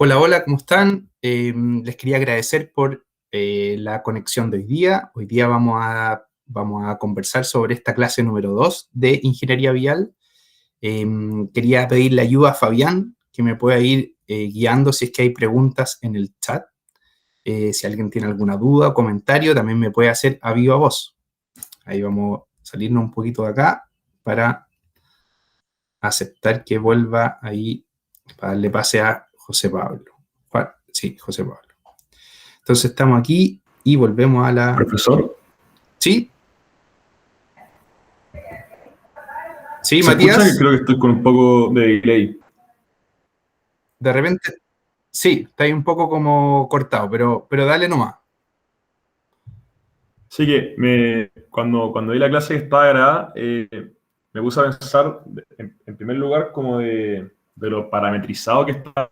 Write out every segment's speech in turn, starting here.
Hola, hola, ¿cómo están? Les quería agradecer por la conexión de hoy día. Hoy día vamos a conversar sobre esta clase número 2 de Ingeniería Vial. Quería pedirle ayuda a Fabián, que me pueda ir guiando si es que hay preguntas en el chat. Si alguien tiene alguna duda o comentario, también me puede hacer a viva voz. Ahí vamos a salirnos un poquito de acá para aceptar que vuelva ahí, para darle pase a José Pablo. Sí, José Pablo. Entonces estamos aquí y volvemos a la... Profesor, ¿Sí? ¿Sí, ¿se escucha? Que Matías? creo que estoy con un poco de delay. De repente, sí, está ahí un poco como cortado, pero dale nomás. Así que cuando vi la clase que estaba grabada, me puse a pensar, en primer lugar, como de lo parametrizado que está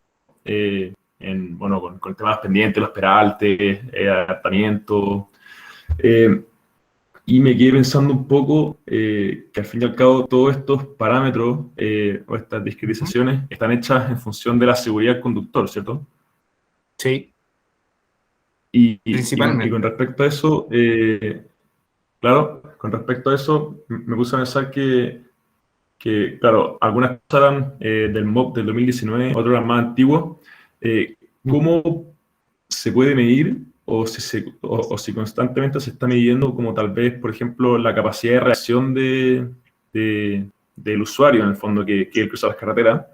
bueno, con temas pendientes, los peraltes, adaptamiento. Eh, y me quedé pensando un poco que al fin y al cabo todos estos parámetros o estas discretizaciones están hechas en función de la seguridad del conductor, ¿cierto? Sí, Y con principalmente. respecto a eso, claro, con respecto a eso, me puse a pensar claro, algunas cosas eran del MOOC del 2019, otras eran más antiguos. ¿Cómo se puede medir o si constantemente se está midiendo como tal vez, por ejemplo, la capacidad de reacción del usuario, en el fondo, que él cruza las carreteras?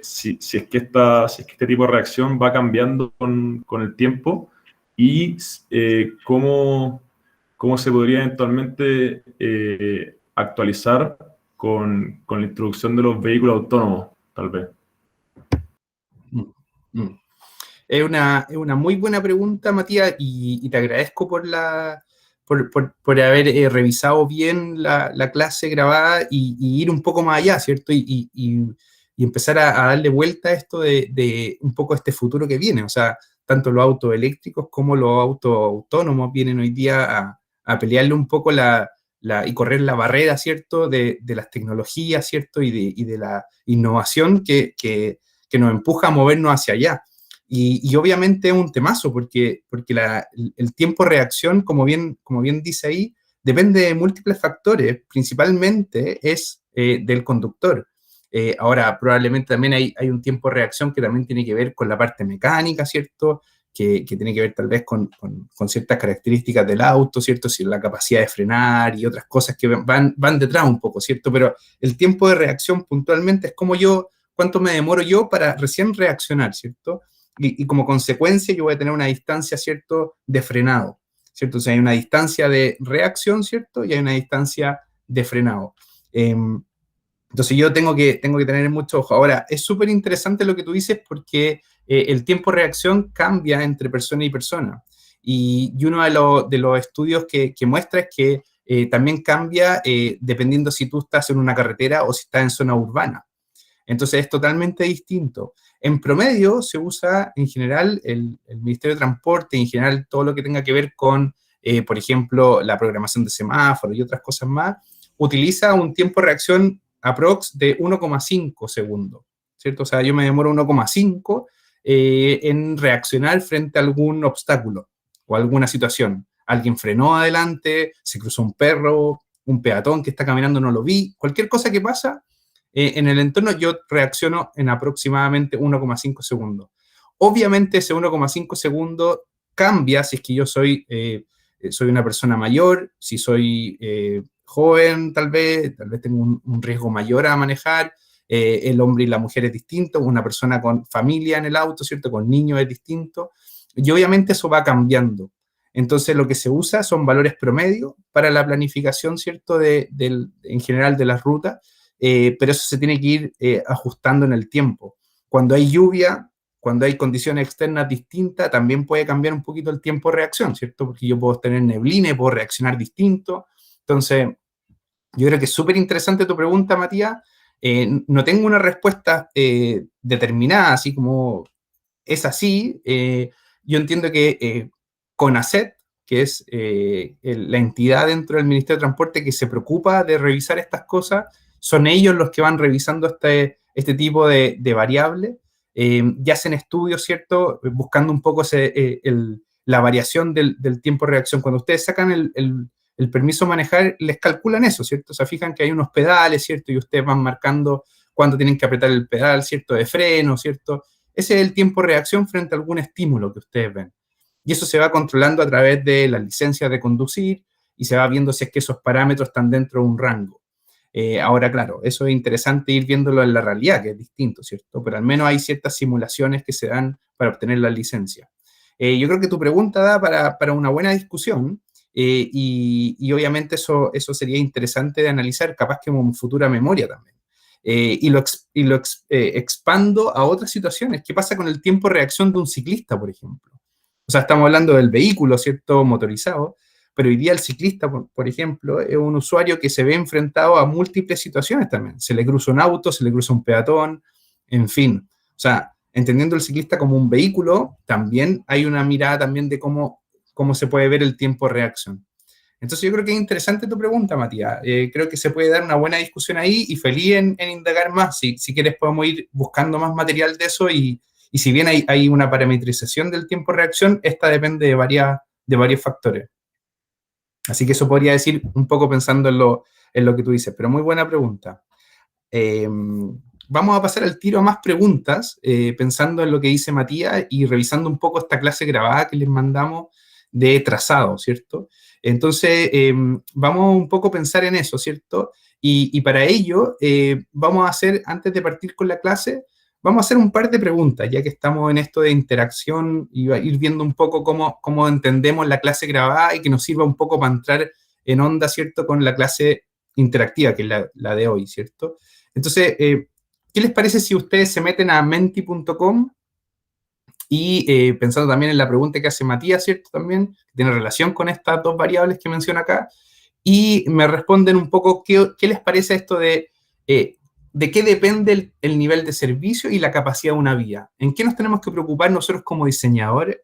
Si es que este tipo de reacción va cambiando con el tiempo y cómo se podría eventualmente actualizar con la introducción de los vehículos autónomos, tal vez. Mm, mm. Es una muy buena pregunta, Matías, y te agradezco por haber revisado bien la clase grabada y ir un poco más allá, ¿cierto? Y empezar a darle vuelta a esto de un poco este futuro que viene. O sea, tanto los autos eléctricos como los autos autónomos vienen hoy día a pelearle un poco y correr la barrera, ¿cierto? De las tecnologías, ¿cierto? Y de la innovación que nos empuja a movernos hacia allá. Y obviamente es un temazo porque el tiempo de reacción, como bien dice ahí, depende de múltiples factores, principalmente es del conductor. Ahora, probablemente también hay un tiempo de reacción que también tiene que ver con la parte mecánica, ¿cierto? Que tiene que ver tal vez con ciertas características del auto, ¿cierto? Si la capacidad de frenar y otras cosas que van detrás un poco, ¿cierto? Pero el tiempo de reacción puntualmente es como cuánto me demoro yo para recién reaccionar, ¿cierto? Y como consecuencia yo voy a tener una distancia, ¿cierto?, de frenado, ¿cierto? O sea, hay una distancia de reacción, ¿cierto? Y hay una distancia de frenado. Entonces yo tengo que tener mucho ojo. Ahora, es súper interesante lo que tú dices porque el tiempo de reacción cambia entre persona y persona. Y uno de los estudios que muestra es que también cambia dependiendo si tú estás en una carretera o si estás en zona urbana. Entonces es totalmente distinto. En promedio se usa en general el Ministerio de Transporte, en general todo lo que tenga que ver con, por ejemplo, la programación de semáforos y otras cosas más, utiliza un tiempo de reacción aprox de 1,5 segundos, ¿cierto? O sea, yo me demoro 1,5 en reaccionar frente a algún obstáculo o alguna situación. Alguien frenó adelante, se cruzó un perro, un peatón que está caminando no lo vi, cualquier cosa que pasa, en el entorno yo reacciono en aproximadamente 1,5 segundos. Obviamente ese 1,5 segundos cambia si es que yo soy una persona mayor, si soy joven tal vez tengo un riesgo mayor a manejar, el hombre y la mujer es distinto, una persona con familia en el auto, ¿cierto? Con niños es distinto, y obviamente eso va cambiando. Entonces lo que se usa son valores promedio para la planificación, ¿cierto? En general de las rutas, pero eso se tiene que ir ajustando en el tiempo. Cuando hay lluvia, cuando hay condiciones externas distintas, también puede cambiar un poquito el tiempo de reacción, ¿cierto? Porque yo puedo tener neblina y puedo reaccionar distinto. Entonces, yo creo que es súper interesante tu pregunta, Matías. No tengo una respuesta determinada, así como es así. Yo entiendo que CONACET, que es la entidad dentro del Ministerio de Transporte que se preocupa de revisar estas cosas, son ellos los que van revisando este tipo de variables. y hacen estudios, ¿cierto? Buscando un poco la variación del tiempo de reacción. Cuando ustedes sacan el permiso de manejar, les calculan eso, ¿cierto? Se fijan que hay unos pedales, ¿cierto? Y ustedes van marcando cuándo tienen que apretar el pedal, ¿cierto? De freno, ¿cierto? Ese es el tiempo de reacción frente a algún estímulo que ustedes ven. Y eso se va controlando a través de las licencias de conducir y se va viendo si es que esos parámetros están dentro de un rango. Ahora, claro, eso es interesante ir viéndolo en la realidad, que es distinto, ¿cierto? Pero al menos hay ciertas simulaciones que se dan para obtener la licencia. Yo creo que tu pregunta da para una buena discusión y obviamente eso sería interesante de analizar, capaz que como futura memoria también. Y lo expando a otras situaciones. ¿Qué pasa con el tiempo de reacción de un ciclista, por ejemplo? O sea, estamos hablando del vehículo, ¿cierto? Motorizado, pero hoy día el ciclista, por ejemplo, es un usuario que se ve enfrentado a múltiples situaciones también. Se le cruza un auto, se le cruza un peatón, en fin. O sea, entendiendo el ciclista como un vehículo, también hay una mirada también de cómo se puede ver el tiempo de reacción. Entonces yo creo que es interesante tu pregunta, Matías. Creo que se puede dar una buena discusión ahí y feliz en indagar más. Si quieres podemos ir buscando más material de eso y si bien hay una parametrización del tiempo de reacción, esta depende de varios factores. Así que eso podría decir un poco pensando en lo que tú dices, pero muy buena pregunta. Vamos a pasar al tiro a más preguntas, pensando en lo que dice Matías y revisando un poco esta clase grabada que les mandamos de trazado, ¿cierto? Entonces, vamos un poco a pensar en eso, ¿cierto? Y para ello, vamos a hacer, antes de partir con la clase, vamos a hacer un par de preguntas, ya que estamos en esto de interacción y a ir viendo un poco cómo entendemos la clase grabada y que nos sirva un poco para entrar en onda, ¿cierto? Con la clase interactiva, que es la de hoy, ¿cierto? Entonces, ¿qué les parece si ustedes se meten a menti.com y pensando también en la pregunta que hace Matías, ¿cierto? También, que tiene relación con estas dos variables que menciona acá, y me responden un poco qué les parece esto de qué depende el nivel de servicio y la capacidad de una vía. ¿En qué nos tenemos que preocupar nosotros como diseñadores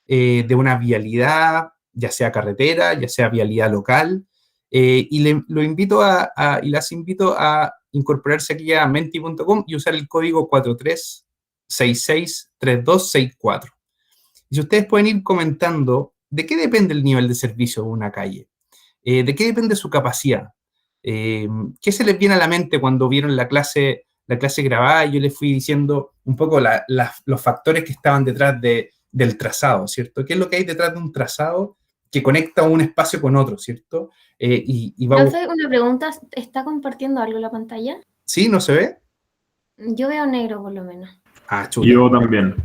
de una vialidad, ya sea carretera, ya sea vialidad local? Y las invito a incorporarse aquí a menti.com y usar el código 43663264. Y si ustedes pueden ir comentando de qué depende el nivel de servicio de una calle, de qué depende su capacidad. ¿Qué se les viene a la mente cuando vieron la clase grabada? Yo les fui diciendo un poco los factores que estaban detrás del trazado, ¿cierto? ¿Qué es lo que hay detrás de un trazado que conecta un espacio con otro, ¿cierto? Profe, una pregunta, ¿está compartiendo algo la pantalla? ¿Sí? ¿No se ve? Yo veo negro, por lo menos. Ah, chuta. Yo también.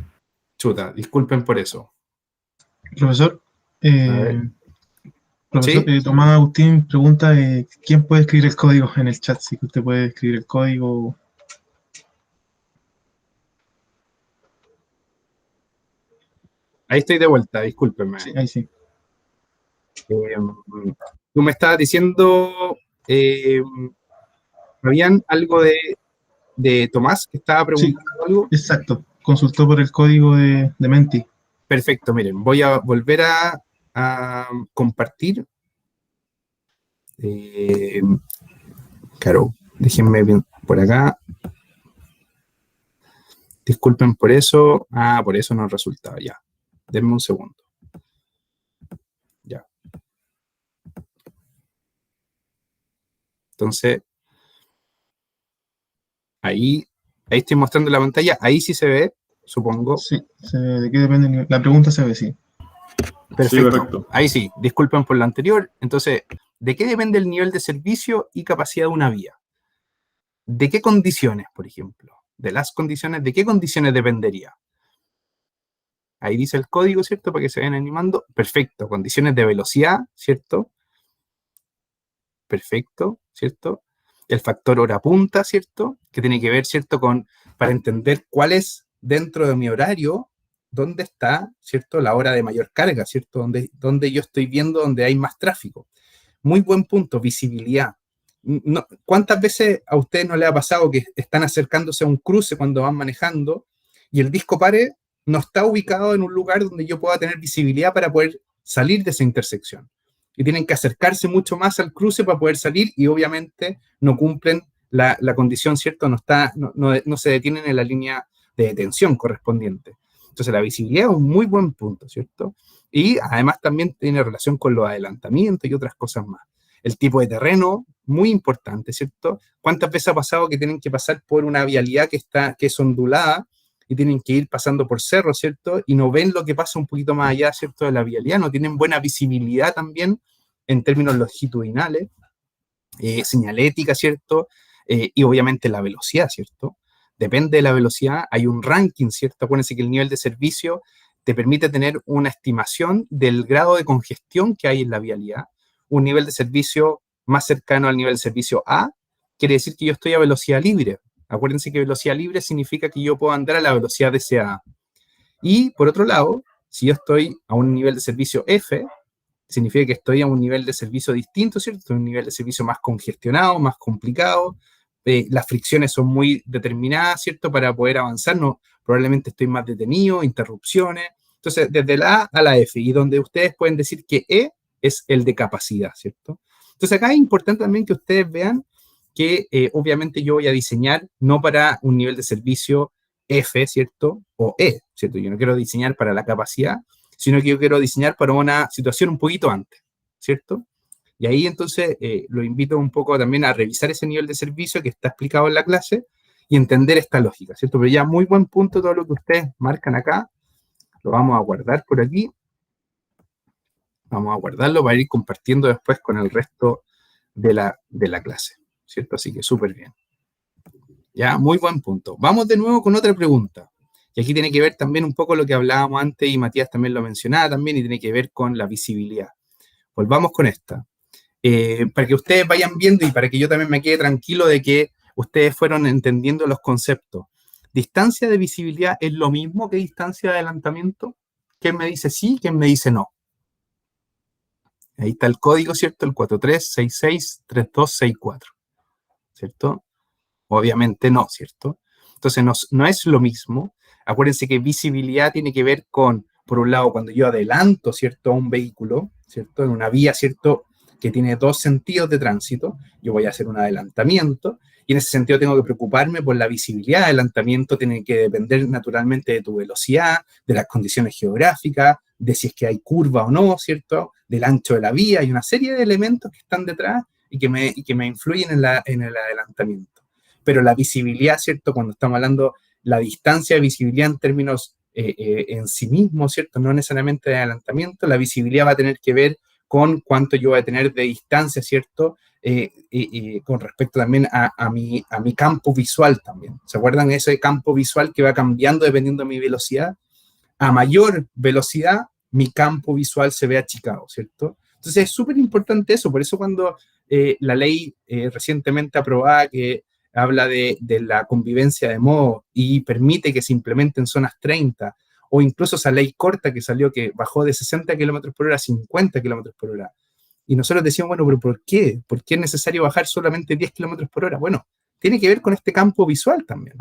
Chuta, disculpen por eso. Profesor, ¿Sí? Tomás Agustín pregunta ¿quién puede escribir el código en el chat? Si usted puede escribir el código. Ahí estoy de vuelta, discúlpenme. Sí, ahí sí. Tú me estabas diciendo, ¿habían algo de Tomás que estaba preguntando algo? Exacto, consultó por el código de Menti. Perfecto, miren, voy a volver a compartir. Claro, déjenme bien por acá. Disculpen por eso. Por eso no resultaba. Ya. Denme un segundo. Ya. Entonces, ahí estoy mostrando la pantalla. Ahí sí se ve, supongo. Sí, ¿de qué depende? La pregunta se ve, sí. Perfecto. Sí, perfecto. Ahí sí, disculpen por lo anterior. Entonces, ¿de qué depende el nivel de servicio y capacidad de una vía? ¿De qué condiciones, por ejemplo? De las condiciones, ¿de qué condiciones dependería? Ahí dice el código, ¿cierto? Para que se vayan animando. Perfecto. Condiciones de velocidad, ¿cierto? Perfecto, ¿cierto? El factor hora punta, ¿cierto? Que tiene que ver, ¿cierto? Para entender cuál es dentro de mi horario, dónde está, ¿cierto? La hora de mayor carga, ¿cierto? Donde yo estoy viendo donde hay más tráfico. Muy buen punto, visibilidad. No, ¿cuántas veces a ustedes no les ha pasado que están acercándose a un cruce cuando van manejando y el disco pare no está ubicado en un lugar donde yo pueda tener visibilidad para poder salir de esa intersección? Y tienen que acercarse mucho más al cruce para poder salir y obviamente no cumplen la condición, ¿cierto? No se detienen en la línea de detención correspondiente. Entonces, la visibilidad es un muy buen punto, ¿cierto? Y además también tiene relación con los adelantamientos y otras cosas más. El tipo de terreno, muy importante, ¿cierto? ¿Cuántas veces ha pasado que tienen que pasar por una vialidad que es ondulada y tienen que ir pasando por cerros, ¿cierto? Y no ven lo que pasa un poquito más allá, ¿cierto? De la vialidad, no tienen buena visibilidad también en términos longitudinales, señalética, ¿cierto? Y obviamente la velocidad, ¿cierto? Depende de la velocidad, hay un ranking, ¿cierto? Acuérdense que el nivel de servicio te permite tener una estimación del grado de congestión que hay en la vialidad. Un nivel de servicio más cercano al nivel de servicio A quiere decir que yo estoy a velocidad libre. Acuérdense que velocidad libre significa que yo puedo andar a la velocidad deseada. Y por otro lado, si yo estoy a un nivel de servicio F, significa que estoy a un nivel de servicio distinto, ¿cierto? Un nivel de servicio más congestionado, más complicado. Las fricciones son muy determinadas, ¿cierto? Para poder avanzar, no, probablemente estoy más detenido, interrupciones. Entonces, desde la A a la F, y donde ustedes pueden decir que E es el de capacidad, ¿cierto? Entonces, acá es importante también que ustedes vean que obviamente yo voy a diseñar no para un nivel de servicio F, ¿cierto? O E, ¿cierto? Yo no quiero diseñar para la capacidad, sino que yo quiero diseñar para una situación un poquito antes, ¿cierto? Y ahí entonces lo invito un poco también a revisar ese nivel de servicio que está explicado en la clase y entender esta lógica, ¿cierto? Pero ya muy buen punto todo lo que ustedes marcan acá, lo vamos a guardar por aquí, vamos a guardarlo para ir compartiendo después con el resto de la clase, ¿cierto? Así que súper bien. Ya, muy buen punto. Vamos de nuevo con otra pregunta. Y aquí tiene que ver también un poco lo que hablábamos antes y Matías también lo mencionaba también y tiene que ver con la visibilidad. Volvamos con esta. Para que ustedes vayan viendo y para que yo también me quede tranquilo de que ustedes fueron entendiendo los conceptos. ¿Distancia de visibilidad es lo mismo que distancia de adelantamiento? ¿Quién me dice sí? ¿Quién me dice no? Ahí está el código, ¿cierto? El 43663264, ¿cierto? Obviamente no, ¿cierto? Entonces no es lo mismo. Acuérdense que visibilidad tiene que ver con, por un lado, cuando yo adelanto, ¿cierto? A un vehículo, ¿cierto? En una vía, ¿cierto? Que tiene dos sentidos de tránsito, yo voy a hacer un adelantamiento y en ese sentido tengo que preocuparme por la visibilidad de adelantamiento, tiene que depender naturalmente de tu velocidad, de las condiciones geográficas, de si es que hay curva o no, ¿cierto? Del ancho de la vía, hay una serie de elementos que están detrás y que me influyen en el adelantamiento. Pero la visibilidad, ¿cierto? Cuando estamos hablando la distancia de visibilidad en términos en sí mismo, ¿cierto? No necesariamente de adelantamiento, la visibilidad va a tener que ver con cuánto yo voy a tener de distancia, ¿cierto? Con respecto también a mi campo visual también. ¿Se acuerdan de ese campo visual que va cambiando dependiendo de mi velocidad? A mayor velocidad, mi campo visual se ve achicado, ¿cierto? Entonces es súper importante eso, por eso cuando la ley recientemente aprobada que habla de la convivencia de modo y permite que se implementen zonas 30, o incluso esa ley corta que salió que bajó de 60 kilómetros por hora a 50 kilómetros por hora. Y nosotros decíamos, bueno, pero ¿por qué? ¿Por qué es necesario bajar solamente 10 kilómetros por hora? Bueno, tiene que ver con este campo visual también.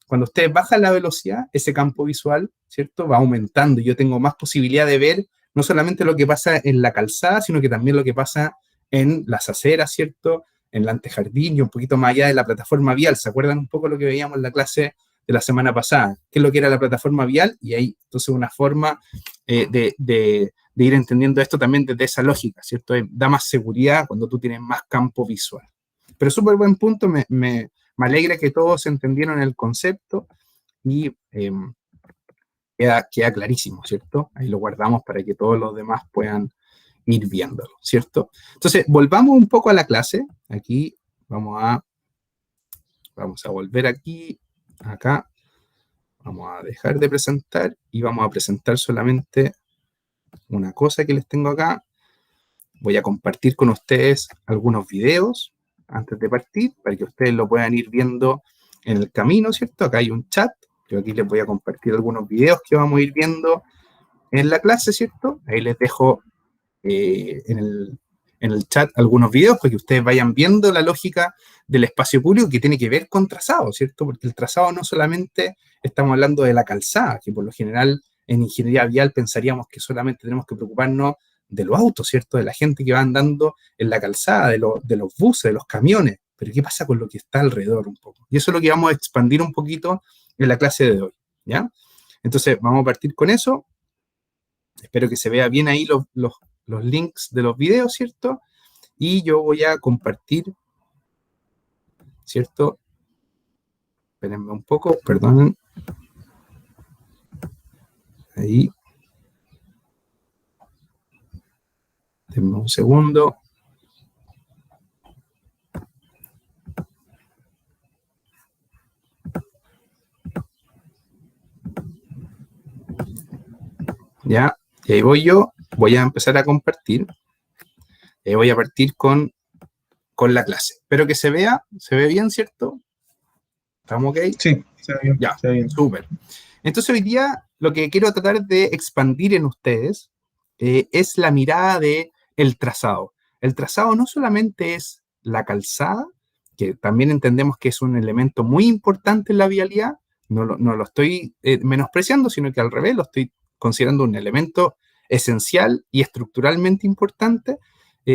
Cuando ustedes bajan la velocidad, ese campo visual, ¿cierto? Va aumentando y yo tengo más posibilidad de ver no solamente lo que pasa en la calzada, sino que también lo que pasa en las aceras, ¿cierto? En el antejardín y un poquito más allá de la plataforma vial. ¿Se acuerdan un poco lo que veíamos en la clase de la semana pasada? ¿Qué es lo que era la plataforma vial? Y ahí, entonces, una forma de ir entendiendo esto también desde esa lógica, ¿cierto? Da más seguridad cuando tú tienes más campo visual. Pero súper buen punto, me alegra que todos entendieron el concepto y queda clarísimo, ¿cierto? Ahí lo guardamos para que todos los demás puedan ir viéndolo, ¿cierto? Entonces, volvamos un poco a la clase. Aquí vamos a volver aquí, acá. Vamos a dejar de presentar y vamos a presentar solamente una cosa que les tengo acá. Voy a compartir con ustedes algunos videos antes de partir para que ustedes lo puedan ir viendo en el camino, ¿cierto? Acá hay un chat. Yo aquí les voy a compartir algunos videos que vamos a ir viendo en la clase, ¿cierto? Ahí les dejo en el chat algunos videos para que ustedes vayan viendo la lógica del espacio público que tiene que ver con trazado, ¿cierto? Porque el trazado no solamente estamos hablando de la calzada, que por lo general en ingeniería vial pensaríamos que solamente tenemos que preocuparnos de los autos, ¿cierto? De la gente que va andando en la calzada, de los buses, de los camiones. Pero ¿qué pasa con lo que está alrededor un poco? Y eso es lo que vamos a expandir un poquito en la clase de hoy, ¿ya? Entonces, vamos a partir con eso. Espero que se vea bien ahí los links de los videos, ¿cierto? Y yo voy a compartir, ¿cierto? Espérenme un poco, perdonen. Ahí. Denme un segundo. Ya, y ahí voy yo. Voy a empezar a compartir. Voy a partir con la clase. Espero que se vea. ¿Se ve bien, cierto? ¿Estamos ok? Sí, se ve bien. Ya, Se ve bien. súper. Entonces hoy día lo que quiero tratar de expandir en ustedes es la mirada de el trazado. El trazado no solamente es la calzada, que también entendemos que es un elemento muy importante en la vialidad, no lo estoy menospreciando, sino que al revés, lo estoy considerando un elemento esencial y estructuralmente importante.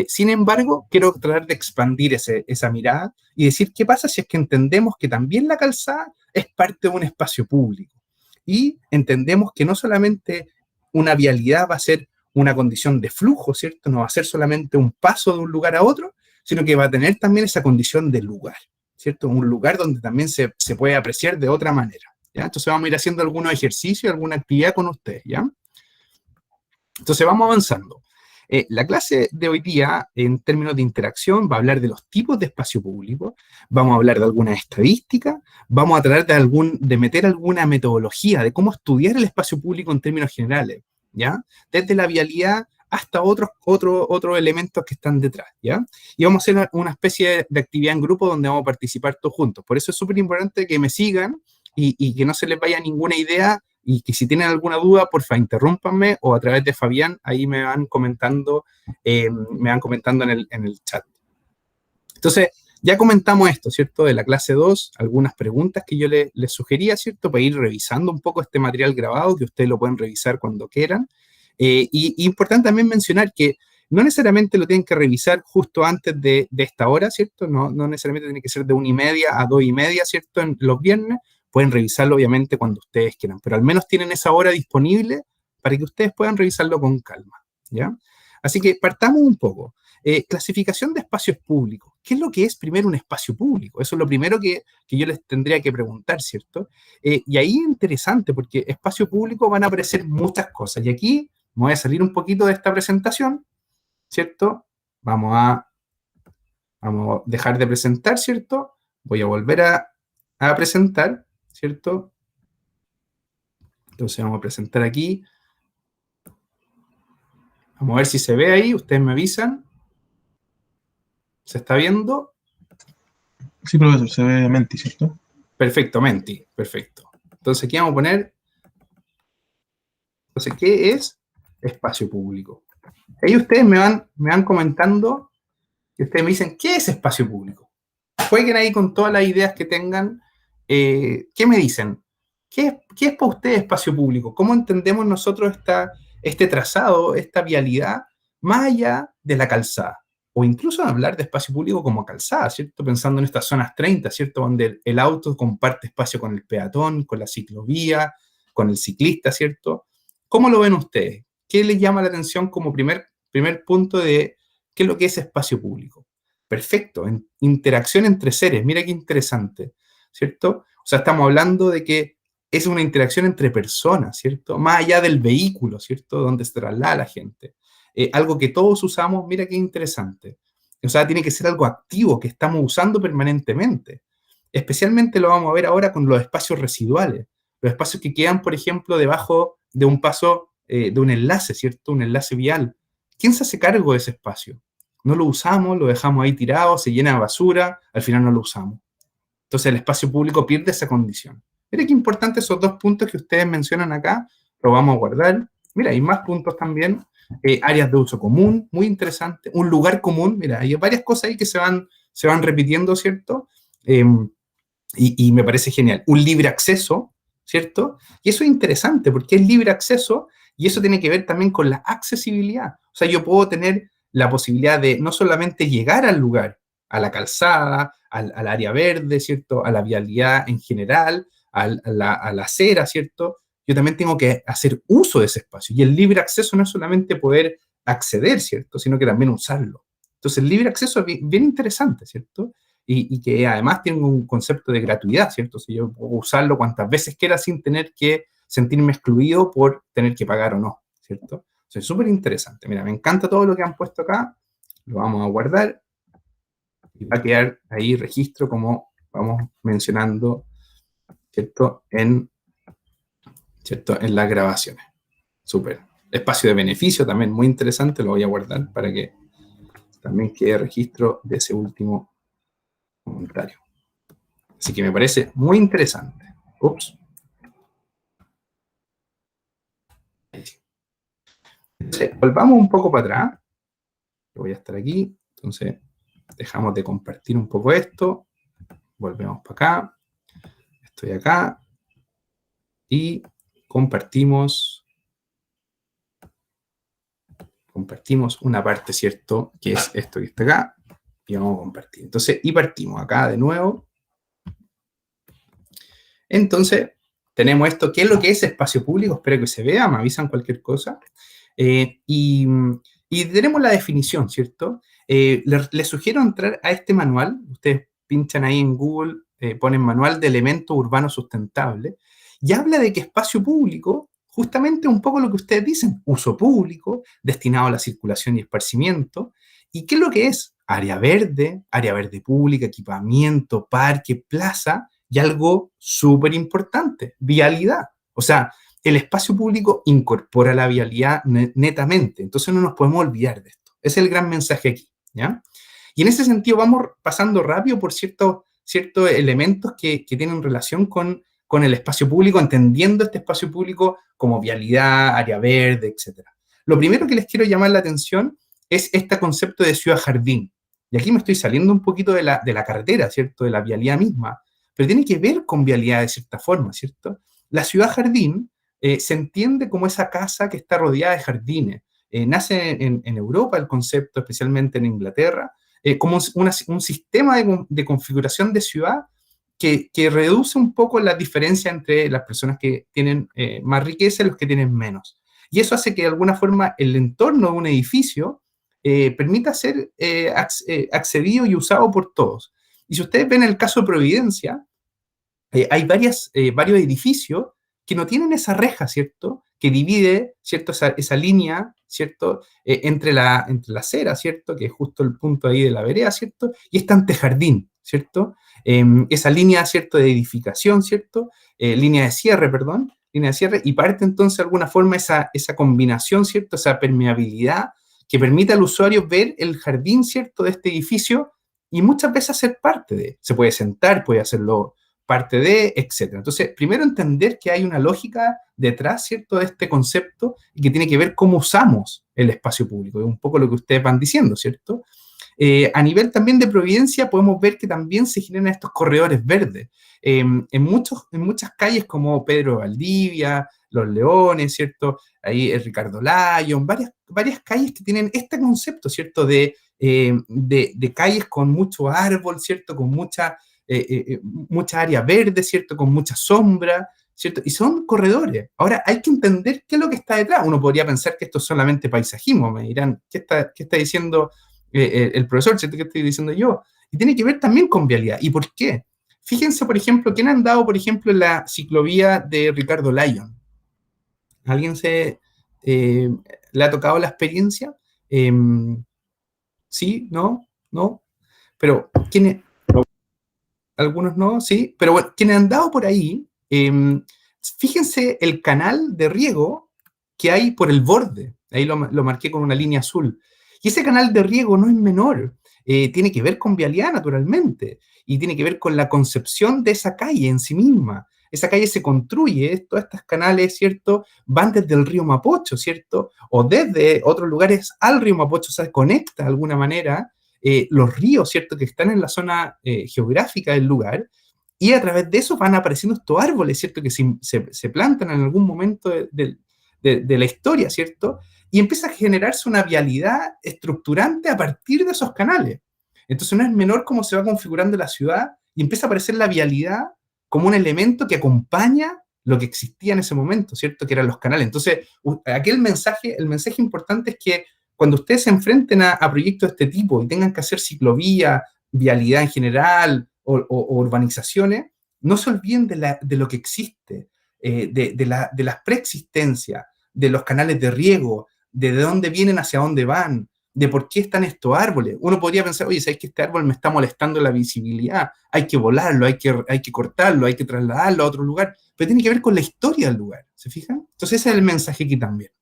Sin embargo, quiero tratar de expandir esa mirada y decir qué pasa si es que entendemos que también la calzada es parte de un espacio público. Y entendemos que no solamente una vialidad va a ser una condición de flujo, ¿cierto? No va a ser solamente un paso de un lugar a otro, sino que va a tener también esa condición de lugar, ¿cierto? Un lugar donde también se puede apreciar de otra manera, ¿ya? Entonces vamos a ir haciendo algunos ejercicios, alguna actividad con ustedes, ¿ya? Entonces vamos avanzando. La clase de hoy día, en términos de interacción, va a hablar de los tipos de espacio público, vamos a hablar de algunas estadísticas, vamos a tratar de meter alguna metodología de cómo estudiar el espacio público en términos generales, ¿ya? Desde la vialidad hasta otros elementos que están detrás, ¿ya? Y vamos a hacer una especie de actividad en grupo donde vamos a participar todos juntos. Por eso es súper importante que me sigan y que no se les vaya ninguna idea. Y que si tienen alguna duda, porfa, interrúmpanme o a través de Fabián, ahí me van comentando en el chat. Entonces, ya comentamos esto, ¿cierto? De la clase 2, algunas preguntas que yo les sugería, ¿cierto? Para ir revisando un poco este material grabado, que ustedes lo pueden revisar cuando quieran. Y importante también mencionar que no necesariamente lo tienen que revisar justo antes de esta hora, ¿cierto? No necesariamente tiene que ser de 1:30 a 2:30, ¿cierto? En los viernes. Pueden revisarlo, obviamente, cuando ustedes quieran, pero al menos tienen esa hora disponible para que ustedes puedan revisarlo con calma, ¿ya? Así que partamos un poco. Clasificación de espacios públicos. ¿Qué es lo que es primero un espacio público? Eso es lo primero que yo les tendría que preguntar, ¿cierto? Y ahí es interesante, porque espacio público van a aparecer muchas cosas. Y aquí me voy a salir un poquito de esta presentación, ¿cierto? Vamos a dejar de presentar, ¿cierto? Voy a volver a presentar, ¿cierto? Entonces vamos a presentar aquí. Vamos a ver si se ve ahí. Ustedes me avisan. ¿Se está viendo? Sí, profesor, se ve Menti, ¿cierto? Perfecto, Menti. Perfecto. Entonces aquí vamos a poner... Entonces, ¿qué es espacio público? Ahí ustedes me van comentando y ustedes me dicen, ¿qué es espacio público? Jueguen ahí con todas las ideas que tengan. ¿Qué me dicen? ¿Qué es para ustedes espacio público? ¿Cómo entendemos nosotros este trazado, esta vialidad, más allá de la calzada? O incluso hablar de espacio público como calzada, ¿cierto? Pensando en estas zonas 30, ¿cierto? Donde el auto comparte espacio con el peatón, con la ciclovía, con el ciclista, ¿cierto? ¿Cómo lo ven ustedes? ¿Qué les llama la atención como primer punto de qué es lo que es espacio público? Perfecto, interacción entre seres, mira qué interesante, ¿cierto? O sea, estamos hablando de que es una interacción entre personas, ¿cierto? Más allá del vehículo, ¿cierto? Donde se traslada la gente. Algo que todos usamos, mira qué interesante. O sea, tiene que ser algo activo que estamos usando permanentemente. Especialmente lo vamos a ver ahora con los espacios residuales. Los espacios que quedan, por ejemplo, debajo de un paso, de un enlace, ¿cierto? Un enlace vial. ¿Quién se hace cargo de ese espacio? No lo usamos, lo dejamos ahí tirado, se llena de basura, al final no lo usamos. Entonces el espacio público pierde esa condición. Mira qué importante esos dos puntos que ustedes mencionan acá, lo vamos a guardar. Mira, hay más puntos también. Áreas de uso común, muy interesante. Un lugar común, mira, hay varias cosas ahí que se van repitiendo, ¿cierto? Y me parece genial. Un libre acceso, ¿cierto? Y eso es interesante porque es libre acceso y eso tiene que ver también con la accesibilidad. O sea, yo puedo tener la posibilidad de no solamente llegar al lugar, a la calzada, al área verde, ¿cierto? A la vialidad en general, a la acera, ¿cierto? Yo también tengo que hacer uso de ese espacio. Y el libre acceso no es solamente poder acceder, ¿cierto? Sino que también usarlo. Entonces, el libre acceso es bien, bien interesante, ¿cierto? Y que además tiene un concepto de gratuidad, ¿cierto? Si yo puedo usarlo cuantas veces quiera sin tener que sentirme excluido por tener que pagar o no, ¿cierto? O sea, es súper interesante. Mira, me encanta todo lo que han puesto acá. Lo vamos a guardar. Y va a quedar ahí registro como vamos mencionando, ¿cierto? ¿Cierto? En las grabaciones. Súper. Espacio de beneficio también muy interesante. Lo voy a guardar para que también quede registro de ese último comentario. Así que me parece muy interesante. Ups. Entonces, volvamos un poco para atrás. Voy a estar aquí. Entonces, dejamos de compartir un poco esto. Volvemos para acá. Estoy acá. Y compartimos una parte, ¿cierto? Que es esto que está acá. Y vamos a compartir. Entonces, y partimos acá de nuevo. Entonces, tenemos esto. ¿Qué es lo que es espacio público? Espero que se vea. Me avisan cualquier cosa. Y tenemos la definición, ¿cierto? Les sugiero entrar a este manual. Ustedes pinchan ahí en Google, ponen Manual de Elementos Urbanos Sustentables, y habla de que espacio público, justamente un poco lo que ustedes dicen, uso público, destinado a la circulación y esparcimiento. ¿Y qué es lo que es? Área verde pública, equipamiento, parque, plaza, y algo súper importante, vialidad. O sea, el espacio público incorpora la vialidad netamente, entonces no nos podemos olvidar de esto. Ese es el gran mensaje aquí, ¿ya? Y en ese sentido vamos pasando rápido por ciertos elementos que tienen relación con el espacio público, entendiendo este espacio público como vialidad, área verde, etc. Lo primero que les quiero llamar la atención es este concepto de ciudad-jardín. Y aquí me estoy saliendo un poquito de la carretera, ¿cierto? De la vialidad misma, pero tiene que ver con vialidad de cierta forma, ¿cierto? La ciudad-jardín se entiende como esa casa que está rodeada de jardines. Nace en Europa el concepto, especialmente en Inglaterra, como un sistema de configuración de ciudad que reduce un poco la diferencia entre las personas que tienen más riqueza y los que tienen menos. Y eso hace que de alguna forma el entorno de un edificio permita ser accedido y usado por todos. Y si ustedes ven el caso de Providencia, hay varios edificios que no tienen esa reja, ¿cierto? Que divide, ¿cierto? Esa línea, ¿cierto? Entre la acera, ¿cierto? Que es justo el punto ahí de la vereda, ¿cierto? Y este antejardín, ¿cierto? Esa línea, ¿cierto? De edificación, ¿cierto? Línea de cierre, y parte entonces de alguna forma esa combinación, ¿cierto? Esa permeabilidad que permite al usuario ver el jardín, ¿cierto? De este edificio y muchas veces ser parte de. Se puede sentar, puede hacerlo parte de, etc. Entonces, primero entender que hay una lógica detrás, ¿cierto?, de este concepto y que tiene que ver cómo usamos el espacio público. Es un poco lo que ustedes van diciendo, ¿cierto? A nivel también de Providencia podemos ver que también se generan estos corredores verdes. En muchas calles como Pedro Valdivia, Los Leones, ¿cierto? Ahí el Ricardo Lyon, varias calles que tienen este concepto, ¿cierto? De calles con mucho árbol, ¿cierto? Con mucha área verde, ¿cierto? Con mucha sombra, ¿cierto? Y son corredores. Ahora, hay que entender qué es lo que está detrás. Uno podría pensar que esto es solamente paisajismo. Me dirán, ¿qué está diciendo el profesor? ¿Cierto? ¿Qué estoy diciendo yo? Y tiene que ver también con vialidad. ¿Y por qué? Fíjense, por ejemplo, ¿quién ha andado, por ejemplo, en la ciclovía de Ricardo Lyon? ¿Alguien le ha tocado la experiencia? ¿Sí? ¿No? ¿No? Pero, ¿quiénes? Algunos no, sí, pero bueno, quienes han dado por ahí, fíjense el canal de riego que hay por el borde, ahí lo marqué con una línea azul, y ese canal de riego no es menor, tiene que ver con vialidad naturalmente, y tiene que ver con la concepción de esa calle en sí misma. Esa calle se construye, todos estos canales, ¿cierto?, van desde el río Mapocho, ¿cierto?, o desde otros lugares al río Mapocho, o sea, conecta de alguna manera los ríos, ¿cierto?, que están en la zona geográfica del lugar, y a través de eso van apareciendo estos árboles, ¿cierto?, que se plantan en algún momento de la historia, ¿cierto?, y empieza a generarse una vialidad estructurante a partir de esos canales. Entonces no es menor cómo se va configurando la ciudad y empieza a aparecer la vialidad como un elemento que acompaña lo que existía en ese momento, ¿cierto? Que eran los canales. Entonces, el mensaje importante es que cuando ustedes se enfrenten a proyectos de este tipo y tengan que hacer ciclovía, vialidad en general o urbanizaciones, no se olviden de lo que existe, de las preexistencias, de los canales de riego, de dónde vienen, hacia dónde van, de por qué están estos árboles. Uno podría pensar, oye, ¿sabes que este árbol me está molestando la visibilidad? Hay que volarlo, hay que cortarlo, hay que trasladarlo a otro lugar, pero tiene que ver con la historia del lugar, ¿se fijan? Entonces ese es el mensaje aquí también.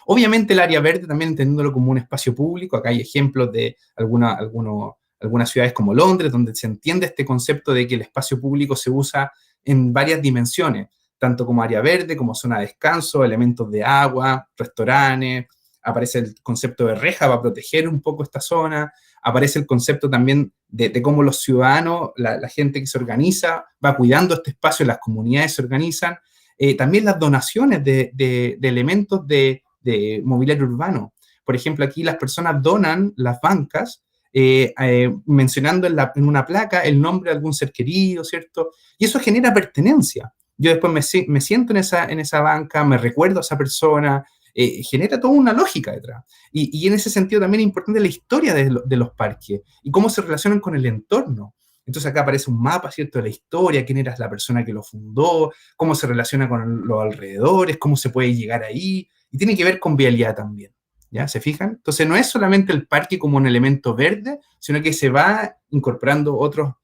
Obviamente el área verde también entendiéndolo como un espacio público, acá hay ejemplos de algunas ciudades como Londres, donde se entiende este concepto de que el espacio público se usa en varias dimensiones, tanto como área verde, como zona de descanso, elementos de agua, restaurantes, aparece el concepto de reja para proteger un poco esta zona, aparece el concepto también de cómo los ciudadanos, la gente que se organiza, va cuidando este espacio, las comunidades se organizan, también las donaciones de elementos de mobiliario urbano. Por ejemplo, aquí las personas donan las bancas, mencionando en una placa el nombre de algún ser querido, ¿cierto? Y eso genera pertenencia. Yo después me siento en esa banca, me recuerdo a esa persona, genera toda una lógica detrás. Y en ese sentido también es importante la historia de los parques y cómo se relacionan con el entorno. Entonces acá aparece un mapa, ¿cierto?, de la historia, quién era la persona que lo fundó, cómo se relaciona con los alrededores, cómo se puede llegar ahí, y tiene que ver con vialidad también, ¿ya? ¿Se fijan? Entonces no es solamente el parque como un elemento verde, sino que se va incorporando otros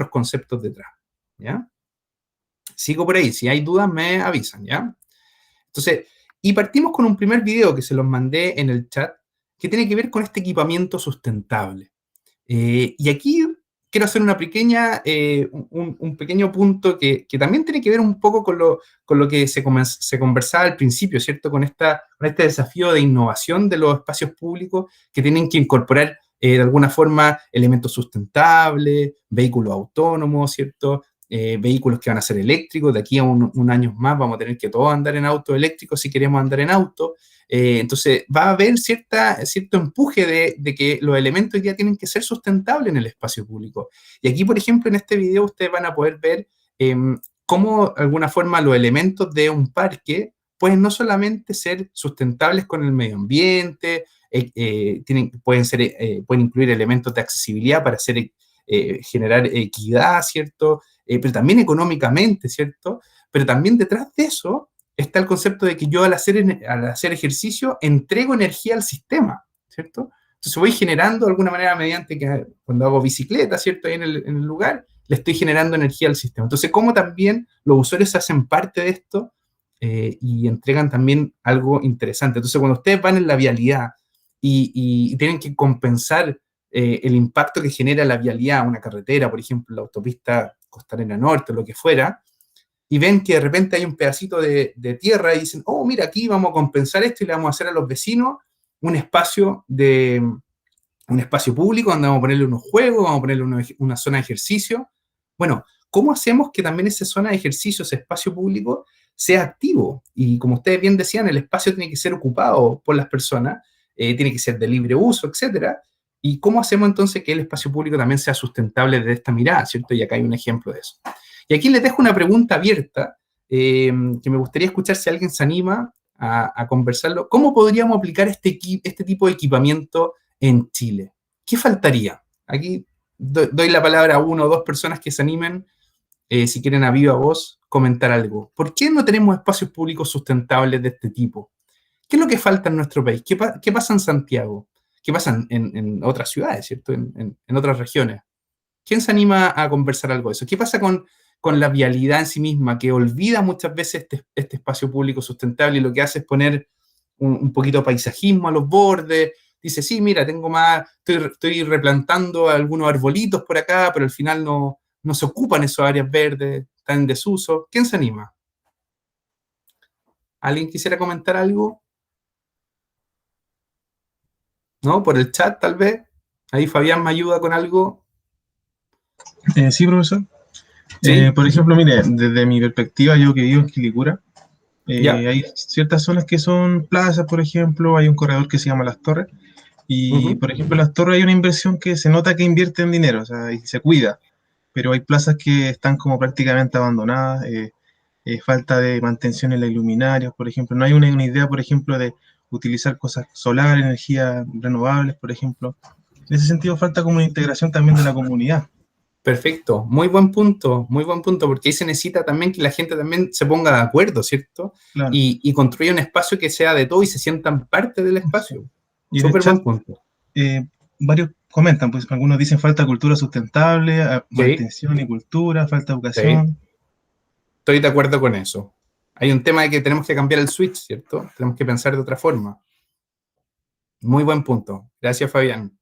conceptos detrás, ¿ya? Sigo por ahí, si hay dudas me avisan, ¿ya? Entonces, y partimos con un primer video que se los mandé en el chat, que tiene que ver con este equipamiento sustentable. Y aquí quiero hacer una pequeña, un pequeño punto que también tiene que ver un poco con lo que se conversaba al principio, ¿cierto? Con este desafío de innovación de los espacios públicos que tienen que incorporar de alguna forma elementos sustentables, vehículos autónomos, ¿cierto? Vehículos que van a ser eléctricos, de aquí a un año más vamos a tener que todos andar en auto eléctricos si queremos andar en auto. Entonces va a haber cierto empuje de que los elementos ya tienen que ser sustentables en el espacio público. Y aquí, por ejemplo, en este video ustedes van a poder ver cómo, de alguna forma, los elementos de un parque pueden no solamente ser sustentables con el medio ambiente, pueden incluir elementos de accesibilidad para generar equidad, ¿cierto? Pero también económicamente, ¿cierto? Pero también detrás de eso está el concepto de que yo al hacer ejercicio entrego energía al sistema, ¿cierto? Entonces voy generando de alguna manera mediante que cuando hago bicicleta, ¿cierto? Ahí en el lugar, le estoy generando energía al sistema. Entonces, cómo también los usuarios hacen parte de esto y entregan también algo interesante. Entonces, cuando ustedes van en la vialidad y tienen que compensar el impacto que genera la vialidad, una carretera, por ejemplo, la autopista Costanera Norte, lo que fuera, y ven que de repente hay un pedacito de tierra y dicen, oh, mira, aquí vamos a compensar esto y le vamos a hacer a los vecinos un espacio público donde vamos a ponerle unos juegos, vamos a ponerle una zona de ejercicio. Bueno, ¿cómo hacemos que también esa zona de ejercicio, ese espacio público, sea activo? Y como ustedes bien decían, el espacio tiene que ser ocupado por las personas, tiene que ser de libre uso, etcétera. ¿Y cómo hacemos entonces que el espacio público también sea sustentable desde esta mirada, ¿cierto? Y acá hay un ejemplo de eso. Y aquí les dejo una pregunta abierta que me gustaría escuchar si alguien se anima a conversarlo. ¿Cómo podríamos aplicar este tipo de equipamiento en Chile? ¿Qué faltaría? Aquí doy la palabra a una o dos personas que se animen, si quieren a viva voz, comentar algo. ¿Por qué no tenemos espacios públicos sustentables de este tipo? ¿Qué es lo que falta en nuestro país? ¿Qué pasa en Santiago? ¿Qué pasa en otras ciudades, ¿cierto? En otras regiones. ¿Quién se anima a conversar algo de eso? ¿Qué pasa con la vialidad en sí misma, que olvida muchas veces este espacio público sustentable y lo que hace es poner un poquito de paisajismo a los bordes? Dice, sí, mira, estoy replantando algunos arbolitos por acá, pero al final no se ocupan esas áreas verdes, están en desuso. ¿Quién se anima? ¿Alguien quisiera comentar algo? ¿No? Por el chat, tal vez. Ahí Fabián me ayuda con algo. Sí, profesor. ¿Sí? Por ejemplo, mire, desde mi perspectiva, yo que vivo en Quilicura, Ya. hay ciertas zonas que son plazas, por ejemplo, hay un corredor que se llama Las Torres, y por ejemplo en Las Torres hay una inversión que se nota que invierte en dinero, o sea, y se cuida. pero hay plazas que están como prácticamente abandonadas, falta de mantención en la luminaria, por ejemplo. No hay una idea, por ejemplo, de utilizar cosas solar, energías renovables, por ejemplo. En ese sentido falta como una integración también de la comunidad. Perfecto, muy buen punto, porque ahí se necesita también que la gente también se ponga de acuerdo, ¿cierto? Claro. Y construya un espacio que sea de todo y se sientan parte del espacio. Y en el Súper chat, buen punto. varios comentan, pues algunos dicen falta cultura sustentable, Sí, mantención y cultura, falta sí, educación. estoy de acuerdo con eso. Hay un tema de que tenemos que cambiar el switch, ¿cierto? Tenemos que pensar de otra forma. Muy buen punto. Gracias, Fabián.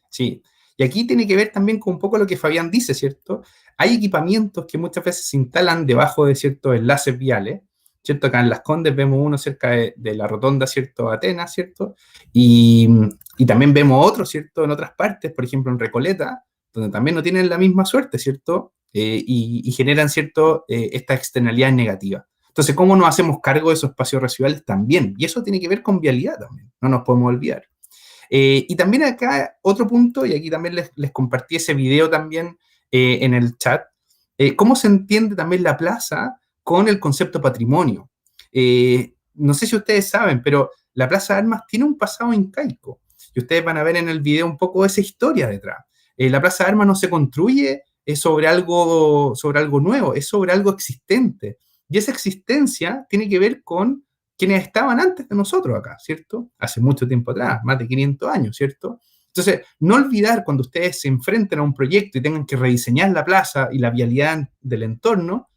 Sí, y aquí tiene que ver también con un poco lo que Fabián dice, ¿cierto? Hay equipamientos que muchas veces se instalan debajo de ciertos enlaces viales, ¿cierto? Acá en Las Condes vemos uno cerca de la rotonda, ¿cierto? Atenas, ¿cierto? Y, y también vemos otros, ¿cierto? En otras partes, por ejemplo en Recoleta, donde también no tienen la misma suerte, ¿cierto? Y generan, ¿cierto? Estas externalidades negativas. Entonces, ¿cómo nos hacemos cargo de esos espacios residuales también? Y eso tiene que ver con vialidad también, no nos podemos olvidar. Y también acá otro punto, y aquí también les compartí ese video también en el chat, cómo se entiende también la plaza con el concepto patrimonio. No sé si ustedes saben, pero la Plaza de Armas tiene un pasado incaico, y ustedes van a ver en el video un poco esa historia detrás. La Plaza de Armas no se construye sobre algo nuevo, es sobre algo existente. Y esa existencia tiene que ver con quienes estaban antes de nosotros acá, ¿cierto? Hace mucho tiempo atrás, más de 500 años, ¿cierto? Entonces, no olvidar cuando ustedes se enfrenten a un proyecto y tengan que rediseñar la plaza y la vialidad del entorno,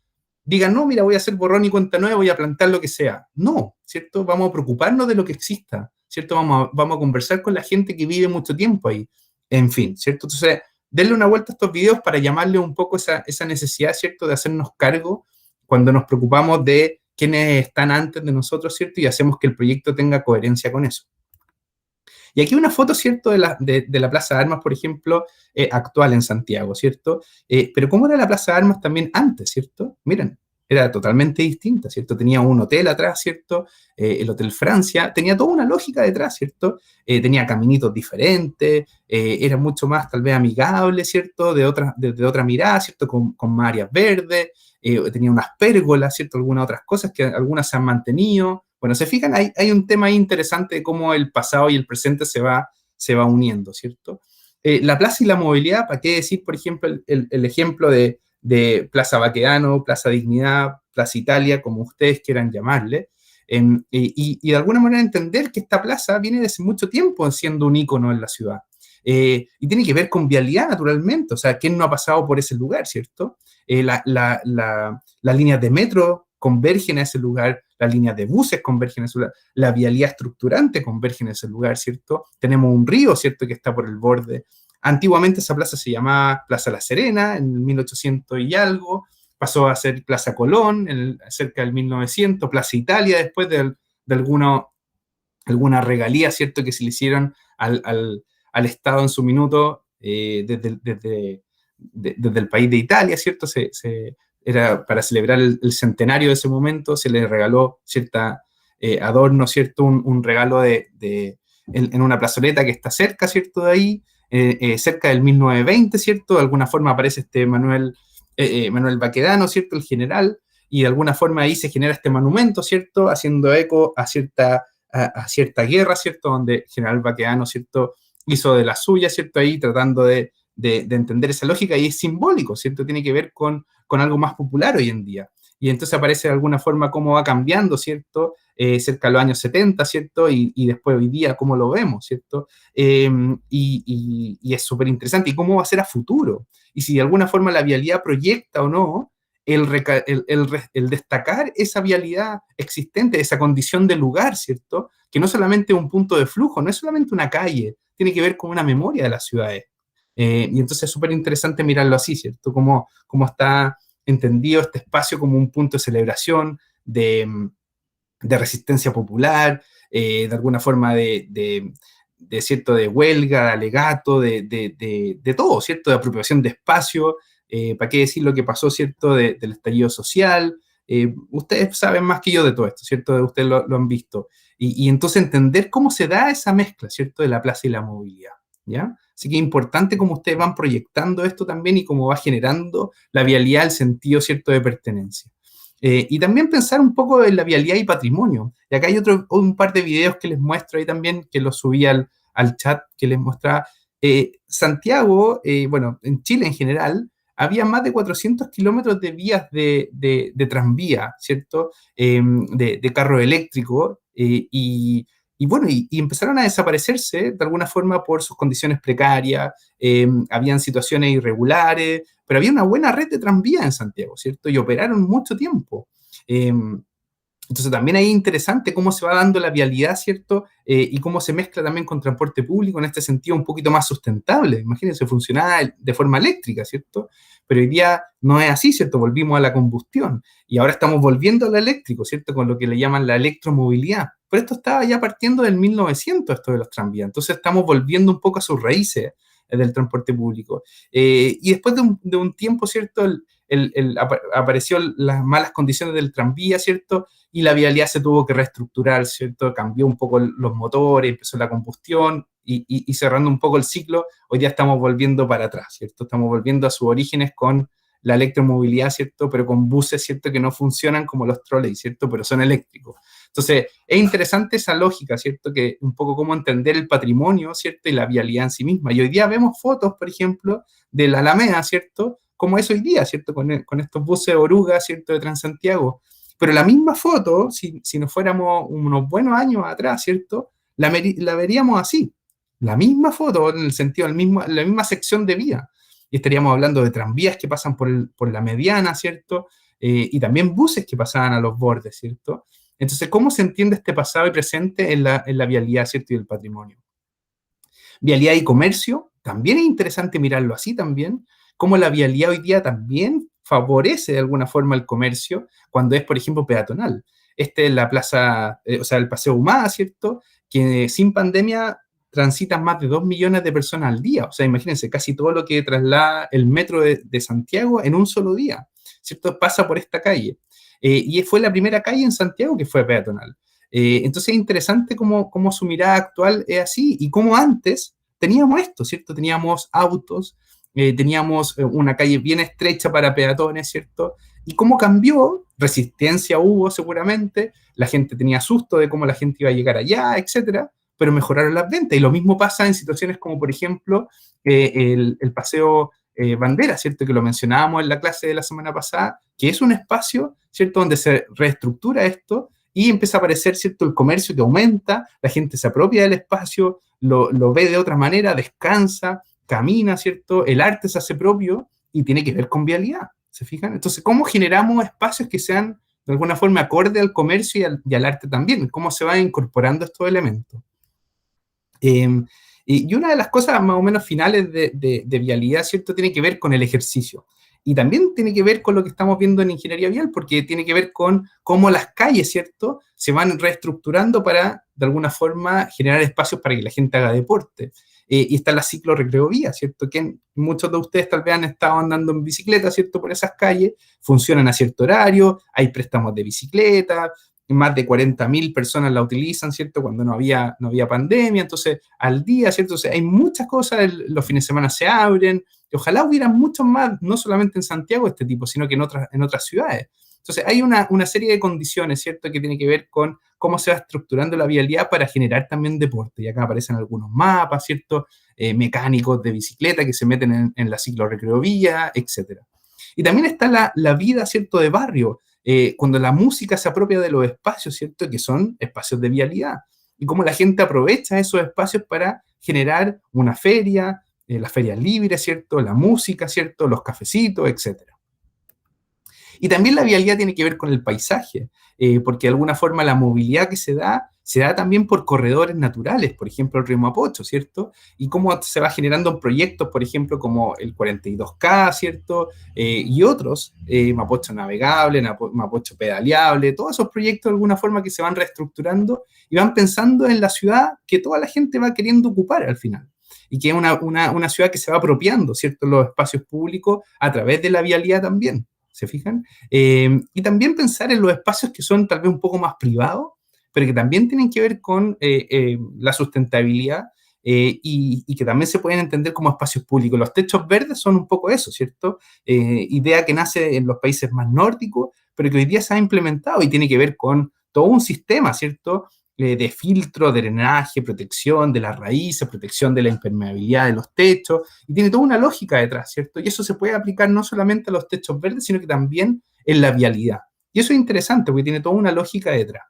digan, no, mira, voy a hacer borrón y cuenta nueva, voy a plantar lo que sea. No, ¿cierto? Vamos a preocuparnos de lo que exista, ¿cierto? Vamos a conversar con la gente que vive mucho tiempo ahí. En fin, ¿cierto? Entonces, denle una vuelta a estos videos para llamarle un poco esa necesidad, ¿cierto? De hacernos cargo cuando nos preocupamos de quienes están antes de nosotros, ¿cierto? Y hacemos que el proyecto tenga coherencia con eso. Y aquí una foto, ¿cierto? De la Plaza de Armas, por ejemplo, actual en Santiago, ¿cierto? Pero ¿cómo era la Plaza de Armas también antes, ¿cierto? Miren, era totalmente distinta, ¿cierto? Tenía un hotel atrás, ¿cierto? El Hotel Francia, tenía toda una lógica detrás, ¿cierto? Tenía caminitos diferentes, era mucho más tal vez amigable, ¿cierto? De otra mirada, ¿cierto? Con más áreas verdes, tenía unas pérgolas, ¿cierto? Algunas otras cosas que algunas se han mantenido. Bueno, se fijan, hay un tema ahí interesante de cómo el pasado y el presente se va uniendo, ¿cierto? La plaza y la movilidad, ¿para qué decir, por ejemplo, el ejemplo de Plaza Baquedano, Plaza Dignidad, Plaza Italia, como ustedes quieran llamarle, y de alguna manera entender que esta plaza viene desde mucho tiempo siendo un ícono en la ciudad. Y tiene que ver con vialidad, naturalmente, o sea, ¿quién no ha pasado por ese lugar, cierto? Las líneas de metro convergen a ese lugar, las líneas de buses convergen a ese lugar, la vialidad estructurante converge en ese lugar, ¿cierto? Tenemos un río, ¿cierto?, que está por el borde. Antiguamente esa plaza se llamaba Plaza La Serena, en 1800 y algo, pasó a ser Plaza Colón, cerca del 1900, Plaza Italia, después de alguna regalía, ¿cierto?, que se le hicieron al Estado en su minuto desde el país de Italia, ¿cierto? Era para celebrar el centenario de ese momento, se le regaló cierta adorno, ¿cierto? Un regalo en una plazoleta que está cerca, ¿cierto? De ahí, cerca del 1920, ¿cierto? De alguna forma aparece Manuel Baquedano, ¿cierto? El general, y de alguna forma ahí se genera este monumento, ¿cierto? Haciendo eco a cierta guerra, ¿cierto? Donde el general Baquedano, ¿cierto? Hizo de la suya, ¿cierto? Ahí tratando de entender esa lógica, y es simbólico, ¿cierto? Tiene que ver con algo más popular hoy en día. Y entonces aparece de alguna forma cómo va cambiando, ¿cierto? Cerca de los años 70, ¿cierto? Y después hoy día cómo lo vemos, ¿cierto? Y es súper interesante. ¿Y cómo va a ser a futuro? Y si de alguna forma la vialidad proyecta o no el destacar esa vialidad existente, esa condición de lugar, ¿cierto? Que no solamente es un punto de flujo, no es solamente una calle, tiene que ver con una memoria de las ciudades. Y entonces es súper interesante mirarlo así, ¿cierto? Cómo está entendido este espacio como un punto de celebración, de resistencia popular, de alguna forma ¿cierto? De huelga, de alegato, de todo, ¿cierto? De apropiación de espacio, ¿para qué decir lo que pasó, ¿cierto? Del estallido social. Ustedes saben más que yo de todo esto, ¿cierto? Ustedes lo han visto. Y entonces entender cómo se da esa mezcla, ¿cierto? De la plaza y la movilidad, ¿ya? Así que es importante cómo ustedes van proyectando esto también y cómo va generando la vialidad, el sentido, ¿cierto?, de pertenencia. Y también pensar un poco en la vialidad y patrimonio. Y acá hay un par de videos que les muestro ahí también, que los subí al chat que les mostraba. Santiago, bueno, en Chile en general, había más de 400 kilómetros de vías de tranvía, ¿cierto? De carro eléctrico, y bueno, y empezaron a desaparecerse de alguna forma por sus condiciones precarias, habían situaciones irregulares, pero había una buena red de tranvía en Santiago, ¿cierto? Y operaron mucho tiempo. Entonces también ahí es interesante cómo se va dando la vialidad, ¿cierto? Y cómo se mezcla también con transporte público en este sentido un poquito más sustentable. Imagínense, funcionaba de forma eléctrica, ¿cierto? Pero hoy día no es así, ¿cierto? Volvimos a la combustión y ahora estamos volviendo al eléctrico, ¿cierto? Con lo que le llaman la electromovilidad. Pero esto estaba ya partiendo del 1900, esto de los tranvías. Entonces estamos volviendo un poco a sus raíces del transporte público. Y después de un tiempo, ¿cierto? Apareció las malas condiciones del tranvía, ¿cierto? Y la vialidad se tuvo que reestructurar, ¿cierto? Cambió un poco los motores, empezó la combustión y cerrando un poco el ciclo, hoy ya estamos volviendo para atrás, ¿cierto? Estamos volviendo a sus orígenes con la electromovilidad, ¿cierto? Pero con buses, ¿cierto? Que no funcionan como los trolleys, ¿cierto? Pero son eléctricos. Entonces, es interesante esa lógica, ¿cierto? Que un poco cómo entender el patrimonio, ¿cierto? Y la vialidad en sí misma. Y hoy día vemos fotos, por ejemplo, de la Alameda, ¿cierto? Como es hoy día, ¿cierto? Con estos buses oruga, ¿cierto? De Transantiago. Pero la misma foto, si nos fuéramos unos buenos años atrás, ¿cierto? La veríamos así. La misma foto, en el sentido, la misma sección de vía. Y estaríamos hablando de tranvías que pasan por la mediana, ¿cierto? Y también buses que pasaban a los bordes, ¿cierto? Entonces, ¿cómo se entiende este pasado y presente en la vialidad, ¿cierto? Y el patrimonio. Vialidad y comercio, también es interesante mirarlo así también, cómo la vialidad hoy día también favorece de alguna forma el comercio cuando es, por ejemplo, peatonal. Este es la plaza, o sea, el Paseo Humada, ¿cierto? Que sin pandemia transitan más de 2 millones de personas al día. O sea, imagínense, casi todo lo que traslada el metro de Santiago en un solo día, ¿cierto? Pasa por esta calle. Y fue la primera calle en Santiago que fue peatonal. Entonces es interesante cómo su mirada actual es así y cómo antes teníamos esto, ¿cierto? Teníamos autos, teníamos una calle bien estrecha para peatones, ¿cierto? Y cómo cambió, resistencia hubo seguramente, la gente tenía susto de cómo la gente iba a llegar allá, etcétera, pero mejoraron las ventas. Y lo mismo pasa en situaciones como, por ejemplo, el paseo Bandera, ¿cierto? Que lo mencionábamos en la clase de la semana pasada, que es un espacio, ¿cierto? Donde se reestructura esto y empieza a aparecer, ¿cierto? El comercio que aumenta, la gente se apropia del espacio, lo ve de otra manera, descansa, camina, ¿cierto? El arte se hace propio y tiene que ver con vialidad, ¿se fijan? Entonces, ¿cómo generamos espacios que sean de alguna forma acorde al comercio y al arte también? ¿Cómo se van incorporando estos elementos? Y una de las cosas más o menos finales de vialidad, ¿cierto? Tiene que ver con el ejercicio. Y también tiene que ver con lo que estamos viendo en ingeniería vial, porque tiene que ver con cómo las calles, ¿cierto?, se van reestructurando para, de alguna forma, generar espacios para que la gente haga deporte. Y está la ciclo-recreovía, ¿cierto?, que muchos de ustedes tal vez han estado andando en bicicleta, ¿cierto?, por esas calles, funcionan a cierto horario, hay préstamos de bicicleta, más de 40.000 personas la utilizan, ¿cierto?, cuando no había pandemia, entonces al día, ¿cierto?, o sea, hay muchas cosas, los fines de semana se abren, y ojalá hubieran muchos más, no solamente en Santiago este tipo, sino que en otras ciudades. Entonces hay una serie de condiciones, ¿cierto?, que tiene que ver con cómo se va estructurando la vialidad para generar también deporte, y acá aparecen algunos mapas, ¿cierto?, mecánicos de bicicleta que se meten en la ciclo-recreovía, etc. Y también está la vida, ¿cierto?, de barrio, cuando la música se apropia de los espacios, ¿cierto?, que son espacios de vialidad, y cómo la gente aprovecha esos espacios para generar una feria, las ferias libres, ¿cierto?, la música, ¿cierto?, los cafecitos, etc. Y también la vialidad tiene que ver con el paisaje, porque de alguna forma la movilidad que se da también por corredores naturales, por ejemplo, el río Mapocho, ¿cierto? Y cómo se va generando proyectos, por ejemplo, como el 42K, ¿cierto? Y otros, Mapocho navegable, Mapocho pedaleable, todos esos proyectos de alguna forma que se van reestructurando y van pensando en la ciudad que toda la gente va queriendo ocupar al final. Y que es una ciudad que se va apropiando, ¿cierto?, los espacios públicos a través de la vialidad también. ¿Se fijan? Y también pensar en los espacios que son tal vez un poco más privados, pero que también tienen que ver con la sustentabilidad y que también se pueden entender como espacios públicos. Los techos verdes son un poco eso, ¿cierto? Idea que nace en los países más nórdicos, pero que hoy día se ha implementado y tiene que ver con todo un sistema, ¿cierto? De filtro, de drenaje, protección de las raíces, protección de la impermeabilidad de los techos, y tiene toda una lógica detrás, ¿cierto? Y eso se puede aplicar no solamente a los techos verdes, sino que también en la vialidad. Y eso es interesante, porque tiene toda una lógica detrás.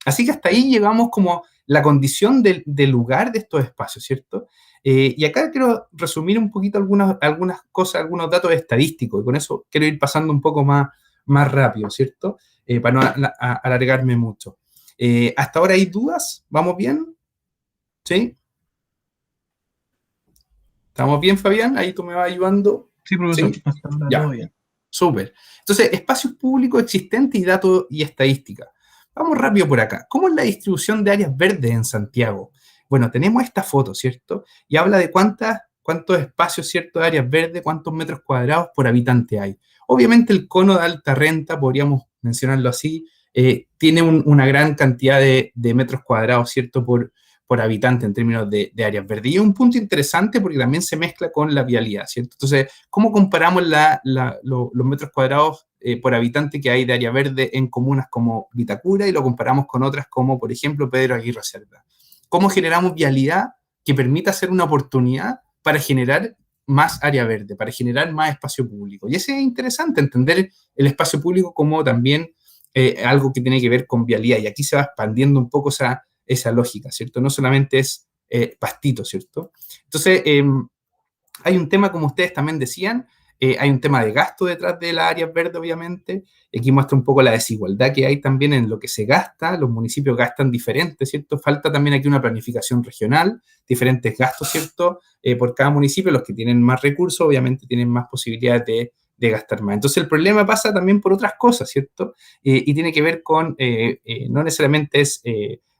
Así que hasta ahí llegamos como la condición del lugar de estos espacios, ¿cierto? Y acá quiero resumir un poquito algunas cosas, algunos datos estadísticos, y con eso quiero ir pasando un poco más rápido, ¿cierto? Para no alargarme mucho. ¿Hasta ahora hay dudas? ¿Vamos bien? ¿Sí? ¿Estamos bien, Fabián? Ahí tú me vas ayudando. Sí, profesor, ¿Sí? hasta ahora Ya. todo bien. Súper. Entonces, espacios públicos existentes y datos y estadísticas. Vamos rápido por acá. ¿Cómo es la distribución de áreas verdes en Santiago? Bueno, tenemos esta foto, ¿cierto? Y habla de cuántos espacios, ¿cierto? De áreas verdes, cuántos metros cuadrados por habitante hay. Obviamente el cono de alta renta, podríamos mencionarlo así, tiene una gran cantidad de metros cuadrados, ¿cierto? Por habitante en términos de áreas verdes. Y es un punto interesante porque también se mezcla con la vialidad, ¿cierto? Entonces, ¿cómo comparamos los metros cuadrados por habitante que hay de área verde en comunas como Vitacura y lo comparamos con otras como, por ejemplo, Pedro Aguirre Cerda? ¿Cómo generamos vialidad que permita ser una oportunidad para generar más área verde, para generar más espacio público? Y eso es interesante, entender el espacio público como también algo que tiene que ver con vialidad. Y aquí se va expandiendo un poco esa lógica, ¿cierto? No solamente es pastito, ¿cierto? Entonces, hay un tema, como ustedes también decían, hay un tema de gasto detrás de las áreas verdes, obviamente. Aquí muestra un poco la desigualdad que hay también en lo que se gasta. Los municipios gastan diferente, ¿cierto? Falta también aquí una planificación regional, diferentes gastos, ¿cierto? Por cada municipio, los que tienen más recursos, obviamente, tienen más posibilidades de gastar más. Entonces, el problema pasa también por otras cosas, ¿cierto? Y tiene que ver con, no necesariamente es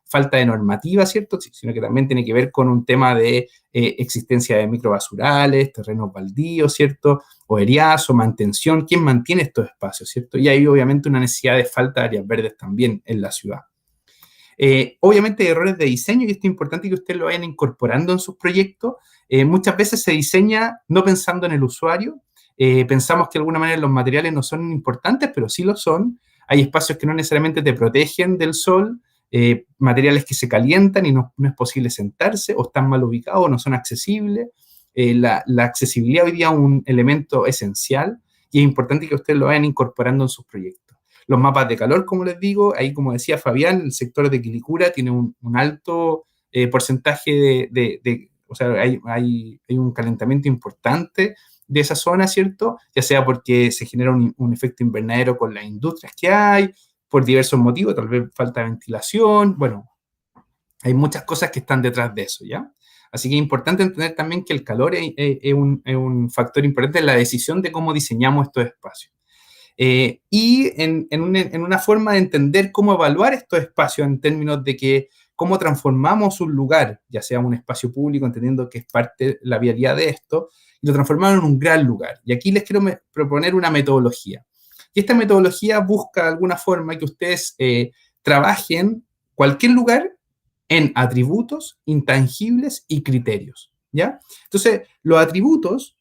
falta de normativa, ¿cierto? Sino que también tiene que ver con un tema de existencia de microbasurales, terrenos baldíos, ¿cierto? O eriazo, mantención, ¿quién mantiene estos espacios, ¿cierto? Y hay obviamente una necesidad de falta de áreas verdes también en la ciudad. Obviamente hay errores de diseño y esto es importante que ustedes lo vayan incorporando en sus proyectos. Muchas veces se diseña no pensando en el usuario, pensamos que de alguna manera los materiales no son importantes, pero sí lo son. Hay espacios que no necesariamente te protegen del sol, materiales que se calientan y no es posible sentarse, o están mal ubicados o no son accesibles. La accesibilidad hoy día es un elemento esencial y es importante que ustedes lo vayan incorporando en sus proyectos. Los mapas de calor, como les digo, ahí como decía Fabián, el sector de Quilicura tiene un alto porcentaje o sea, hay un calentamiento importante de esa zona, ¿cierto? Ya sea porque se genera un efecto invernadero con las industrias que hay, por diversos motivos, tal vez falta de ventilación, bueno, hay muchas cosas que están detrás de eso, ¿ya? Así que es importante entender también que el calor es un factor importante en la decisión de cómo diseñamos estos espacios. Y en una forma de entender cómo evaluar estos espacios en términos de que cómo transformamos un lugar, ya sea un espacio público, entendiendo que es parte de la vialidad de esto, y lo transformamos en un gran lugar. Y aquí les quiero proponer una metodología. Y esta metodología busca de alguna forma que ustedes trabajen cualquier lugar en atributos, intangibles y criterios, ¿ya? Entonces, los atributos,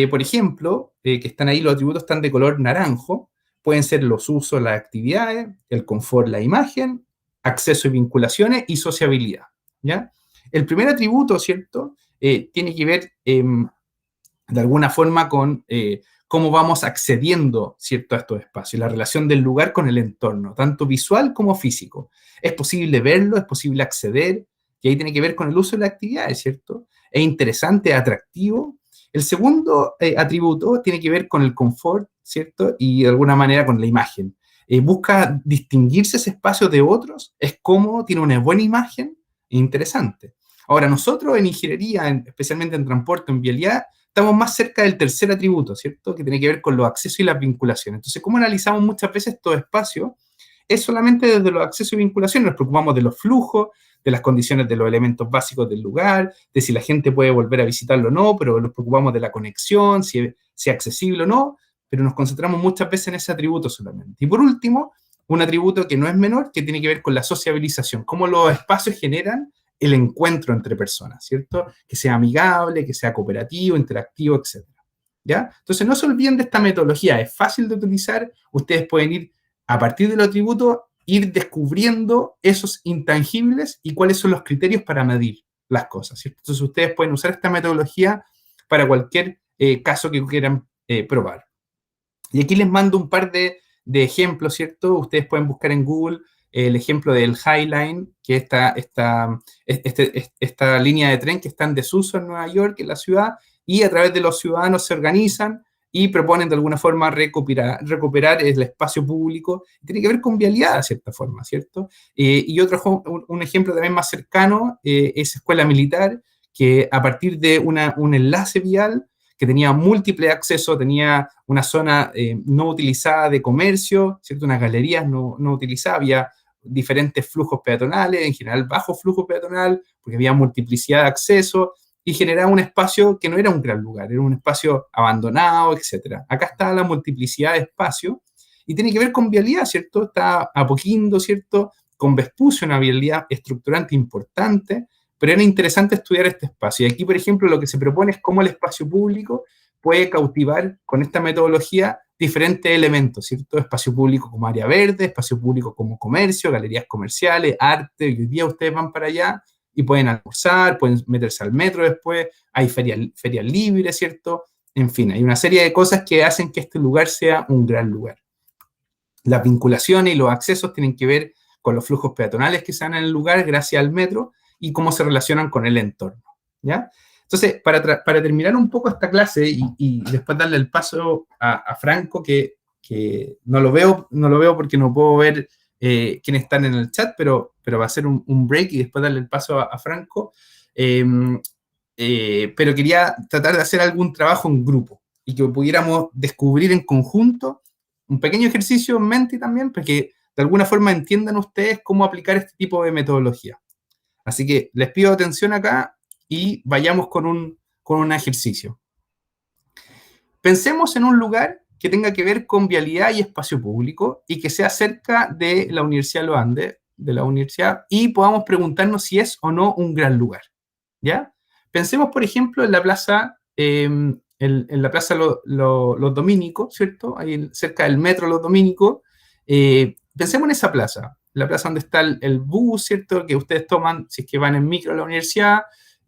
por ejemplo, que están ahí, los atributos están de color naranjo, pueden ser los usos, las actividades, el confort, la imagen, acceso y vinculaciones y sociabilidad, ¿ya? El primer atributo, ¿cierto? Tiene que ver de alguna forma con cómo vamos accediendo, ¿cierto?, a estos espacios, la relación del lugar con el entorno, tanto visual como físico. Es posible verlo, es posible acceder, y ahí tiene que ver con el uso de las actividades, ¿cierto? Es interesante, atractivo. El segundo atributo tiene que ver con el confort, ¿cierto? Y de alguna manera con la imagen. Busca distinguirse ese espacio de otros, es cómodo, tiene una buena imagen, es interesante. Ahora, nosotros en ingeniería, especialmente en transporte, en vialidad, estamos más cerca del tercer atributo, ¿cierto? Que tiene que ver con los accesos y las vinculaciones. Entonces, ¿cómo analizamos muchas veces estos espacios? Es solamente desde los accesos y vinculaciones, nos preocupamos de los flujos, de las condiciones de los elementos básicos del lugar, de si la gente puede volver a visitarlo o no, pero nos preocupamos de la conexión, si es accesible o no, pero nos concentramos muchas veces en ese atributo solamente. Y por último, un atributo que no es menor, que tiene que ver con la sociabilización, cómo los espacios generan el encuentro entre personas, ¿cierto? Que sea amigable, que sea cooperativo, interactivo, etc. ¿Ya? Entonces, no se olviden de esta metodología, es fácil de utilizar, ustedes pueden ir, a partir de los atributos, ir descubriendo esos intangibles y cuáles son los criterios para medir las cosas, ¿cierto? Entonces, ustedes pueden usar esta metodología para cualquier caso que quieran probar. Y aquí les mando un par de ejemplos, ¿cierto? Ustedes pueden buscar en Google el ejemplo del High Line, que es esta línea de tren que está en desuso en Nueva York, en la ciudad, y a través de los ciudadanos se organizan y proponen de alguna forma recuperar el espacio público. Tiene que ver con vialidad, de cierta forma, ¿cierto? Y un ejemplo también más cercano es Escuela Militar, que a partir de un enlace vial que tenía múltiple acceso, tenía una zona no utilizada de comercio, ¿cierto? Unas galerías no utilizadas, había diferentes flujos peatonales, en general bajo flujo peatonal, porque había multiplicidad de acceso, y generaba un espacio que no era un gran lugar, era un espacio abandonado, etc. Acá está la multiplicidad de espacio, y tiene que ver con vialidad, ¿cierto? Está Apoquindo, ¿cierto? Con Vespucio, una vialidad estructurante importante, pero era interesante estudiar este espacio. Y aquí, por ejemplo, lo que se propone es cómo el espacio público puede cautivar con esta metodología diferentes elementos, ¿cierto? Espacio público como área verde, espacio público como comercio, galerías comerciales, arte, y hoy día ustedes van para allá y pueden almorzar, pueden meterse al metro después, hay ferias libres, ¿cierto? En fin, hay una serie de cosas que hacen que este lugar sea un gran lugar. Las vinculaciones y los accesos tienen que ver con los flujos peatonales que se dan en el lugar gracias al metro y cómo se relacionan con el entorno, ¿ya? Entonces, para terminar un poco esta clase y después darle el paso a Franco, que no lo veo porque no puedo ver quiénes están en el chat, pero va a ser un break y después darle el paso a Franco, pero quería tratar de hacer algún trabajo en grupo y que pudiéramos descubrir en conjunto un pequeño ejercicio en mente también, para que de alguna forma entiendan ustedes cómo aplicar este tipo de metodología. Así que les pido atención acá y vayamos con un ejercicio. Pensemos en un lugar que tenga que ver con vialidad y espacio público y que sea cerca de la Universidad de los Andes, de la universidad, y podamos preguntarnos si es o no un gran lugar, ¿ya? Pensemos, por ejemplo, en la plaza, en la plaza Los Dominicos, ¿cierto? Ahí cerca del metro Los Dominicos. Pensemos en esa plaza, la plaza donde está el bus, ¿cierto? Que ustedes toman si es que van en micro a la universidad,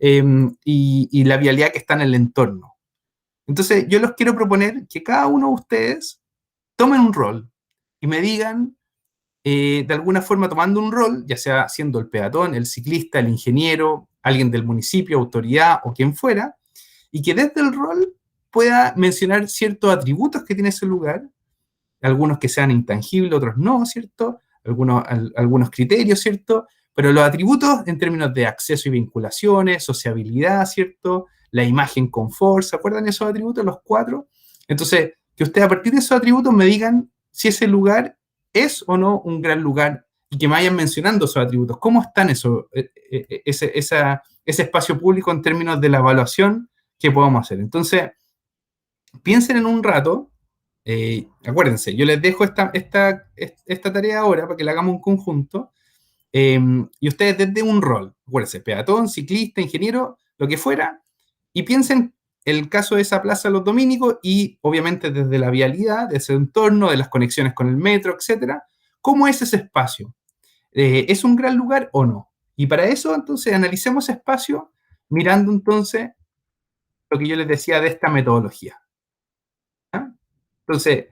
y la vialidad que está en el entorno. Entonces, yo los quiero proponer que cada uno de ustedes tomen un rol y me digan, de alguna forma tomando un rol, ya sea siendo el peatón, el ciclista, el ingeniero, alguien del municipio, autoridad o quien fuera, y que desde el rol pueda mencionar ciertos atributos que tiene ese lugar, algunos que sean intangibles, otros no, ¿cierto? Algunos criterios, ¿cierto? Pero los atributos en términos de acceso y vinculaciones, sociabilidad, ¿cierto? La imagen confort, ¿se acuerdan de esos atributos, los 4? Entonces, que ustedes a partir de esos atributos me digan si ese lugar es o no un gran lugar y que me vayan mencionando esos atributos. ¿Cómo están ese espacio público en términos de la evaluación que podamos hacer? Entonces, piensen en un rato. Acuérdense, yo les dejo esta tarea ahora para que la hagamos en conjunto, y ustedes desde un rol, acuérdense, peatón, ciclista, ingeniero, lo que fuera, y piensen el caso de esa plaza Los Dominicos y obviamente desde la vialidad, de ese entorno, de las conexiones con el metro, etcétera, ¿cómo es ese espacio? ¿Es un gran lugar o no? Y para eso, entonces, analicemos ese espacio mirando entonces lo que yo les decía de esta metodología. Entonces,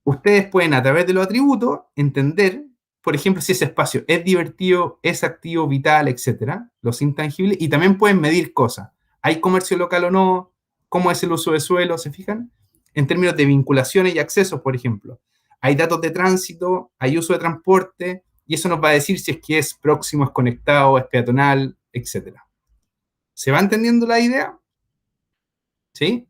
ustedes pueden a través de los atributos entender, por ejemplo, si ese espacio es divertido, es activo, vital, etcétera, los intangibles, y también pueden medir cosas. ¿Hay comercio local o no? ¿Cómo es el uso de suelo? ¿Se fijan? En términos de vinculaciones y accesos, por ejemplo. Hay datos de tránsito, hay uso de transporte, y eso nos va a decir si es que es próximo, es conectado, es peatonal, etcétera. ¿Se va entendiendo la idea? ¿Sí?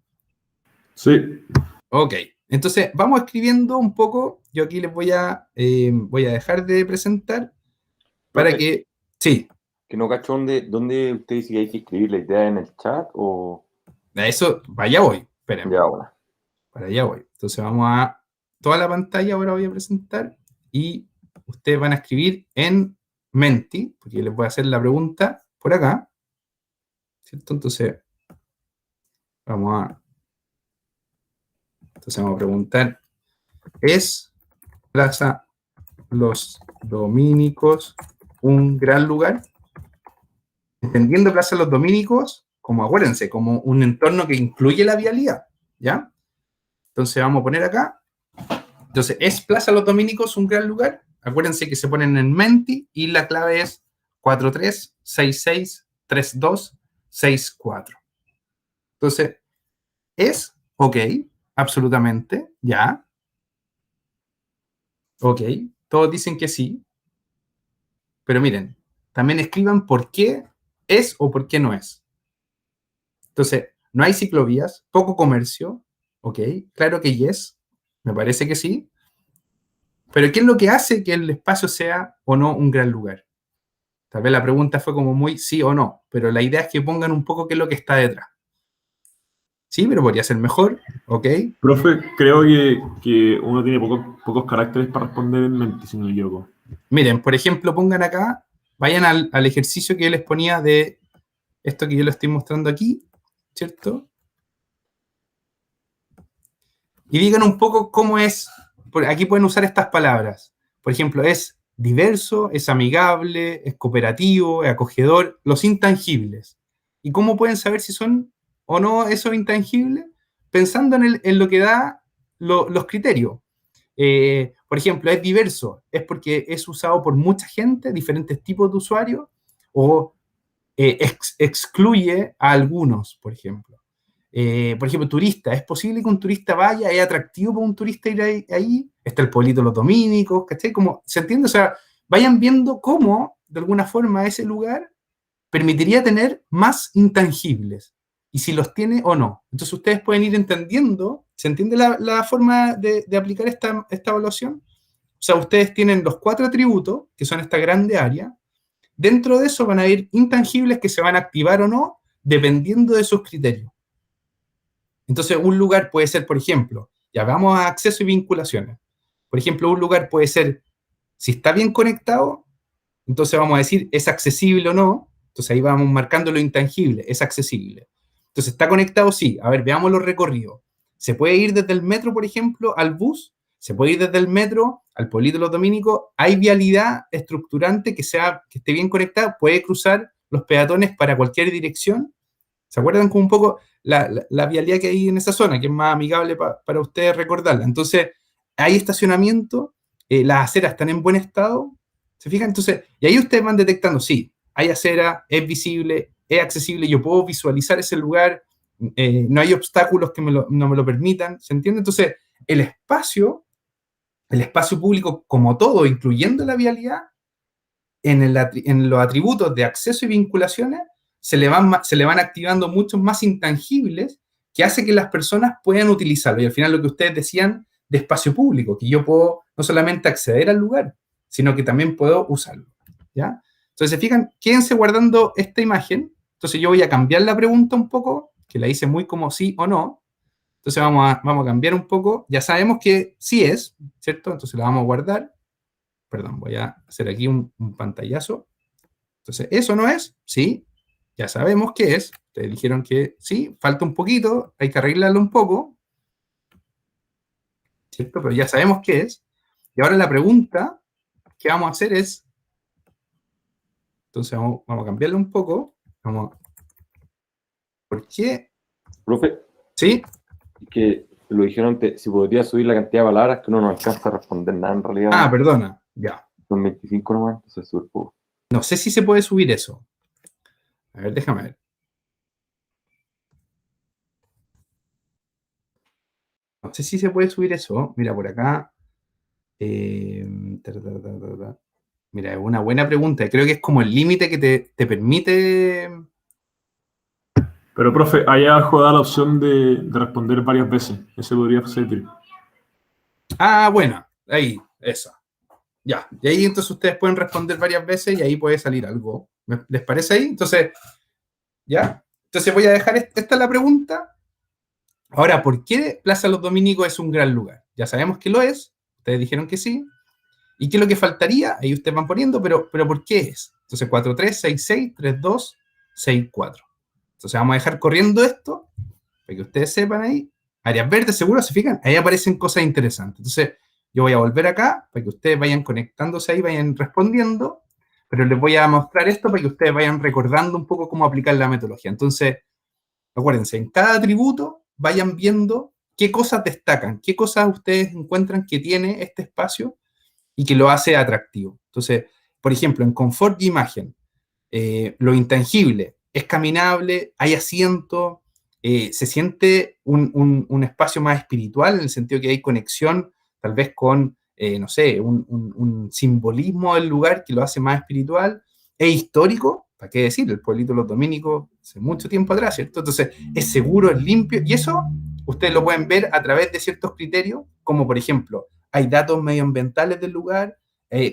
Sí. Ok. Entonces, vamos escribiendo un poco. Yo aquí les voy a dejar de presentar para Profe, que... Sí, que no cacho dónde usted dice que hay que escribir la idea en el chat o... a eso, para allá voy. Esperen, Ya, bueno. para allá voy. Entonces vamos a... Toda la pantalla ahora voy a presentar y ustedes van a escribir en Menti, porque yo les voy a hacer la pregunta por acá, ¿cierto? Entonces vamos a preguntar, ¿es Plaza Los Dominicos un gran lugar? Entendiendo Plaza Los Dominicos, como acuérdense, como un entorno que incluye la vialidad, ¿ya? Entonces vamos a poner acá. Entonces, ¿es Plaza Los Dominicos un gran lugar? Acuérdense que se ponen en Menti y la clave es 43663264. Entonces, ¿es? Ok, absolutamente, ya. Ok, todos dicen que sí. Pero miren, también escriban por qué es o por qué no es. Entonces, no hay ciclovías, poco comercio, ok, claro que yes, me parece que sí. Pero ¿qué es lo que hace que el espacio sea o no un gran lugar? Tal vez la pregunta fue como muy sí o no, pero la idea es que pongan un poco qué es lo que está detrás. Sí, pero podría ser mejor, ok. Profe, creo que uno tiene pocos caracteres para responder en mente, si no me equivoco. Miren, por ejemplo, pongan acá, vayan al ejercicio que yo les ponía de esto que yo les estoy mostrando aquí, ¿cierto? Y digan un poco cómo es, aquí pueden usar estas palabras. Por ejemplo, es diverso, es amigable, es cooperativo, es acogedor, los intangibles. ¿Y cómo pueden saber si son o no esos intangibles? Pensando en lo que da los criterios. Por ejemplo, es diverso, es porque es usado por mucha gente, diferentes tipos de usuarios, o excluye a algunos, por ejemplo. Turista, ¿es posible que un turista vaya? ¿Es atractivo para un turista ir ahí? Está el pueblito de los dominicos, ¿cachai? Como, ¿se entiende? O sea, vayan viendo cómo, de alguna forma, ese lugar permitiría tener más intangibles, y si los tiene o no. Entonces ustedes pueden ir entendiendo, ¿se entiende la forma de aplicar esta evaluación? O sea, ustedes tienen los 4 atributos, que son esta grande área. Dentro de eso van a ir intangibles que se van a activar o no, dependiendo de sus criterios. Entonces, un lugar puede ser, por ejemplo, ya vamos a acceso y vinculaciones. Por ejemplo, un lugar puede ser, si está bien conectado, entonces vamos a decir, ¿es accesible o no? Entonces ahí vamos marcando lo intangible, es accesible. Entonces, ¿está conectado? Sí. A ver, veamos los recorridos. ¿Se puede ir desde el metro, por ejemplo, al bus? ¿Se puede ir desde el metro al pueblito de los dominicos? ¿Hay vialidad estructurante que esté bien conectada? ¿Puede cruzar los peatones para cualquier dirección? ¿Se acuerdan con un poco la vialidad que hay en esa zona, que es más amigable para ustedes recordarla? Entonces, hay estacionamiento, las aceras están en buen estado, ¿se fijan? Entonces, y ahí ustedes van detectando, sí, hay acera, es visible, es accesible, yo puedo visualizar ese lugar, no hay obstáculos que no me lo permitan, ¿se entiende? Entonces, el espacio público como todo, incluyendo la vialidad, en los atributos de acceso y vinculaciones, se le van activando muchos más intangibles que hace que las personas puedan utilizarlo. Y al final lo que ustedes decían de espacio público, que yo puedo no solamente acceder al lugar, sino que también puedo usarlo, ¿ya? Entonces, se fijan, quédense guardando esta imagen. Entonces yo voy a cambiar la pregunta un poco, que la hice muy como sí o no. Entonces vamos a cambiar un poco. Ya sabemos que sí es, ¿cierto? Entonces la vamos a guardar. Perdón, voy a hacer aquí un pantallazo. Entonces, ¿eso no es? Sí, ya sabemos qué es. Ustedes dijeron que sí, falta un poquito, hay que arreglarlo un poco, ¿cierto? Pero ya sabemos qué es. Y ahora la pregunta que vamos a hacer es, entonces vamos a cambiarlo un poco. ¿Por qué? Profe, ¿Sí? que lo dijeron antes, si podría subir la cantidad de palabras, que uno no alcanza a responder nada en realidad. Ah, perdona, ya. Son 25 nomás, entonces es súper poco. No sé si se puede subir eso. A ver, déjame ver. No sé si se puede subir eso. Mira, por acá. Mira, es una buena pregunta. Creo que es como el límite que te permite. Pero, profe, ahí abajo da la opción de responder varias veces. Ese podría servir. Ah, bueno, ahí, esa. Ya, y ahí entonces ustedes pueden responder varias veces y ahí puede salir algo. ¿Les parece ahí? Entonces, ya. Entonces voy a dejar esta es la pregunta. Ahora, ¿por qué Plaza Los Dominicos es un gran lugar? Ya sabemos que lo es. Ustedes dijeron que sí. ¿Y qué es lo que faltaría? Ahí ustedes van poniendo, pero ¿por qué es? Entonces, 43663264. Entonces, vamos a dejar corriendo esto, para que ustedes sepan ahí. Áreas verdes, seguro, se fijan, ahí aparecen cosas interesantes. Entonces, yo voy a volver acá, para que ustedes vayan conectándose ahí, vayan respondiendo, pero les voy a mostrar esto para que ustedes vayan recordando un poco cómo aplicar la metodología. Entonces, acuérdense, en cada atributo vayan viendo qué cosas destacan, qué cosas ustedes encuentran que tiene este espacio y que lo hace atractivo. Entonces, por ejemplo, en confort de imagen, lo intangible, es caminable, hay asiento, se siente un espacio más espiritual en el sentido que hay conexión tal vez con, no sé, un simbolismo del lugar que lo hace más espiritual, es histórico, ¿para qué decir? El pueblito de los dominicos hace mucho tiempo atrás, ¿cierto? Entonces, es seguro, es limpio, y eso ustedes lo pueden ver a través de ciertos criterios, como por ejemplo, hay datos medioambientales del lugar,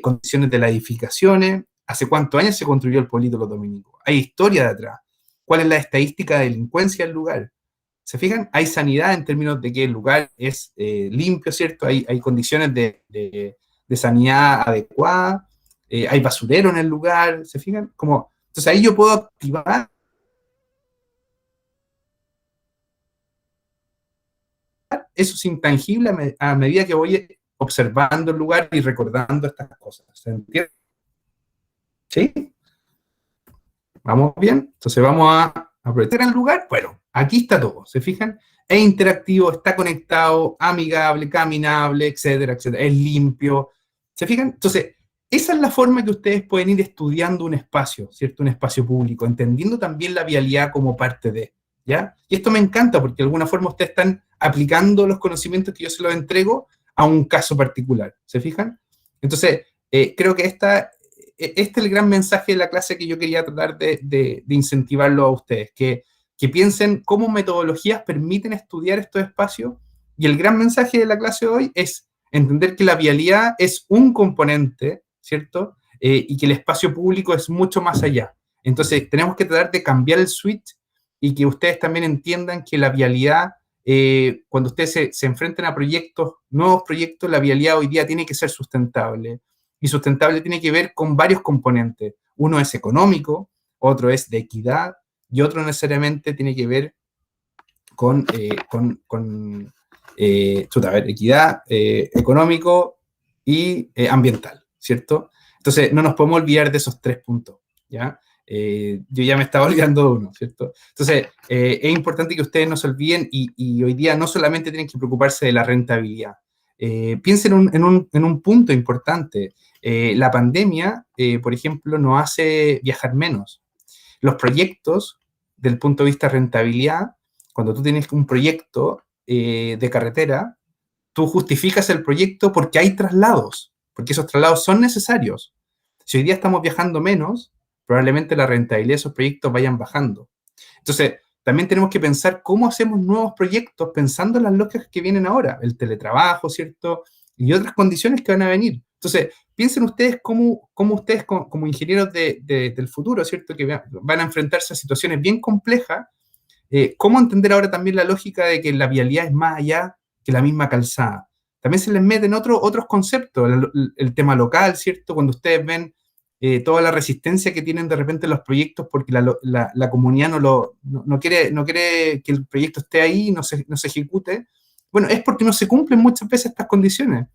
condiciones de las edificaciones, hace cuántos años se construyó el pueblito de los dominicos, hay historia de atrás, cuál es la estadística de delincuencia del lugar. ¿Se fijan? Hay sanidad en términos de que el lugar es limpio, ¿cierto? Hay condiciones de sanidad adecuada, hay basurero en el lugar, ¿se fijan? Entonces ahí yo puedo activar esos intangibles a medida que voy observando el lugar y recordando estas cosas. ¿Se entiende? ¿Sí? ¿Vamos bien? Entonces vamos a aprovechar el lugar. Bueno, aquí está todo, ¿se fijan? Es interactivo, está conectado, amigable, caminable, etcétera, etcétera. Es limpio. ¿Se fijan? Entonces, esa es la forma que ustedes pueden ir estudiando un espacio, ¿cierto? Un espacio público, entendiendo también la vialidad como parte de, ¿ya? Y esto me encanta porque de alguna forma ustedes están aplicando los conocimientos que yo se los entrego a un caso particular, ¿se fijan? Entonces, creo que este es el gran mensaje de la clase que yo quería tratar de incentivarlo a ustedes, que piensen cómo metodologías permiten estudiar estos espacios, y el gran mensaje de la clase de hoy es entender que la vialidad es un componente, ¿cierto? Y que el espacio público es mucho más allá. Entonces, tenemos que tratar de cambiar el switch y que ustedes también entiendan que la vialidad, cuando ustedes se enfrenten a proyectos, nuevos proyectos, la vialidad hoy día tiene que ser sustentable. Y sustentable tiene que ver con varios componentes. Uno es económico, otro es de equidad, y otro necesariamente tiene que ver con equidad, económico y ambiental, ¿cierto? Entonces, no nos podemos olvidar de esos tres puntos, ¿ya? Yo ya me estaba olvidando de uno, ¿cierto? Entonces, es importante que ustedes no se olviden y hoy día no solamente tienen que preocuparse de la rentabilidad. Piensen en un punto importante. La pandemia, por ejemplo, nos hace viajar menos. Los proyectos, del punto de vista de rentabilidad, cuando tú tienes un proyecto de carretera, tú justificas el proyecto porque hay traslados, porque esos traslados son necesarios. Si hoy día estamos viajando menos, probablemente la rentabilidad de esos proyectos vayan bajando. Entonces, también tenemos que pensar cómo hacemos nuevos proyectos pensando en las lógicas que vienen ahora, el teletrabajo, ¿cierto? Y otras condiciones que van a venir. Entonces, piensen ustedes cómo ustedes como ingenieros del futuro, ¿cierto? Que van a enfrentarse a situaciones bien complejas, cómo entender ahora también la lógica de que la vialidad es más allá que la misma calzada. También se les meten otros conceptos, el tema local, ¿cierto? Cuando ustedes ven toda la resistencia que tienen de repente los proyectos porque la comunidad no quiere que el proyecto esté ahí, no se ejecute. Bueno, es porque no se cumplen muchas veces estas condiciones.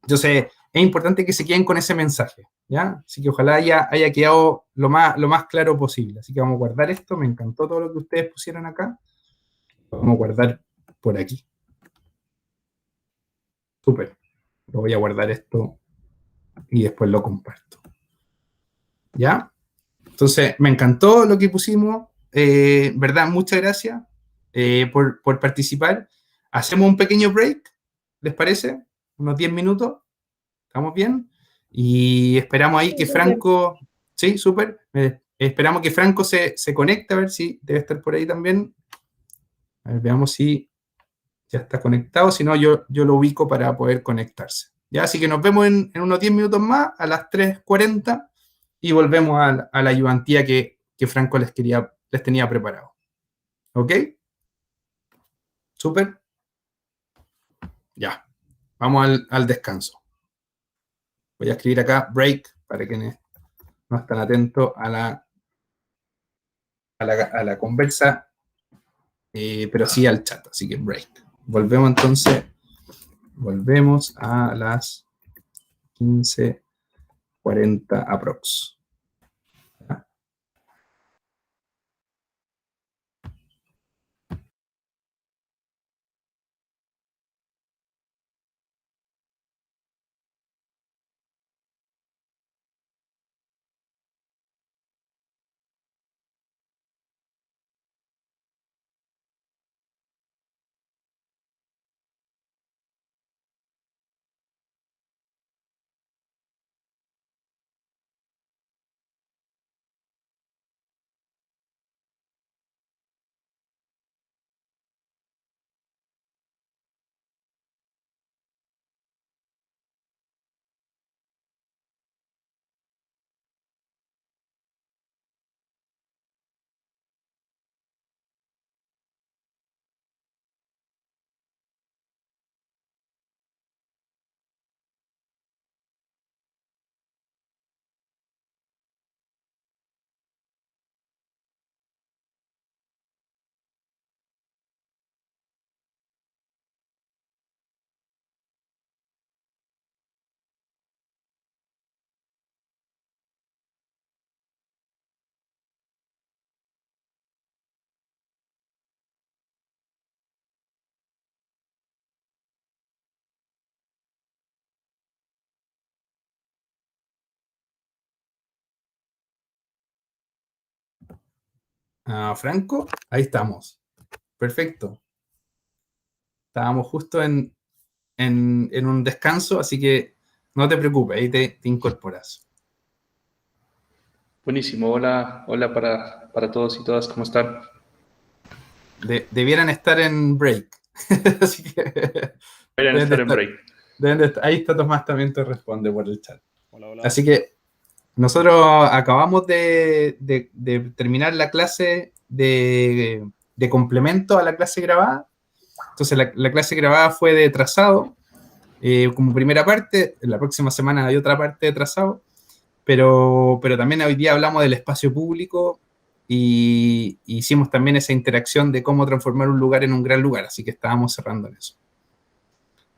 Entonces, es importante que se queden con ese mensaje, ¿ya? Así que ojalá haya quedado lo más claro posible. Así que vamos a guardar esto. Me encantó todo lo que ustedes pusieron acá. Vamos a guardar por aquí. Súper. Lo voy a guardar esto y después lo comparto. ¿Ya? Entonces, me encantó lo que pusimos. ¿Verdad? Muchas gracias por participar. Hacemos un pequeño break, ¿les parece? Unos 10 minutos. ¿Estamos bien? Y esperamos ahí que Franco... Sí, súper. Esperamos que Franco se conecte, a ver si debe estar por ahí también. A ver, veamos si ya está conectado. Si no, yo lo ubico para poder conectarse. ¿Ya? Así que nos vemos en unos 10 minutos más, a las 3:40, y volvemos a la ayudantía que Franco les tenía preparado. ¿Ok? Súper. Ya. Vamos al descanso. Voy a escribir acá break para quienes no están atentos a la conversa, pero sí al chat, así que break. Volvemos entonces, volvemos a las 15:40 aprox. Franco, ahí estamos. Perfecto. Estábamos justo en un descanso, así que no te preocupes, ahí te incorporas. Buenísimo, hola para todos y todas, ¿cómo están? Debieran estar en break. Así que Vayan a estar en break. ahí está Tomás, también te responde por el chat. Hola, hola. Así que nosotros acabamos de terminar la clase de complemento a la clase grabada. Entonces la clase grabada fue de trazado como primera parte. En la próxima semana hay otra parte de trazado. Pero también hoy día hablamos del espacio público y hicimos también esa interacción de cómo transformar un lugar en un gran lugar. Así que estábamos cerrando en eso.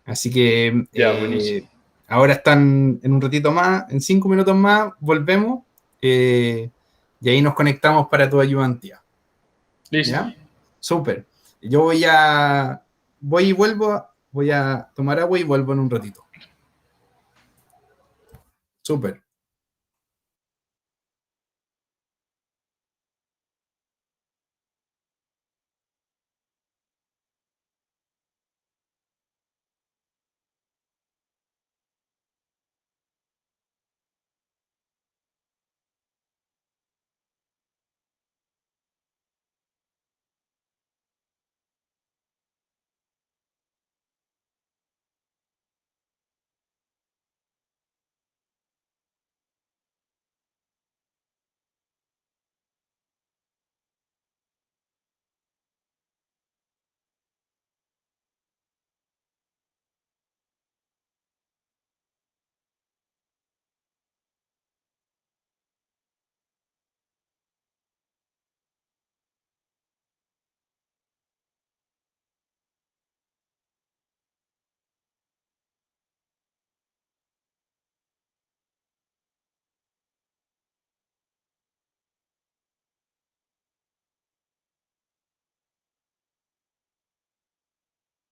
Así que buenísimo. ahora están en un ratito más, en 5 minutos más, volvemos y ahí nos conectamos para tu ayudantía. Listo. ¿Ya? Súper. Yo voy y vuelvo, voy a tomar agua y vuelvo en un ratito. Súper.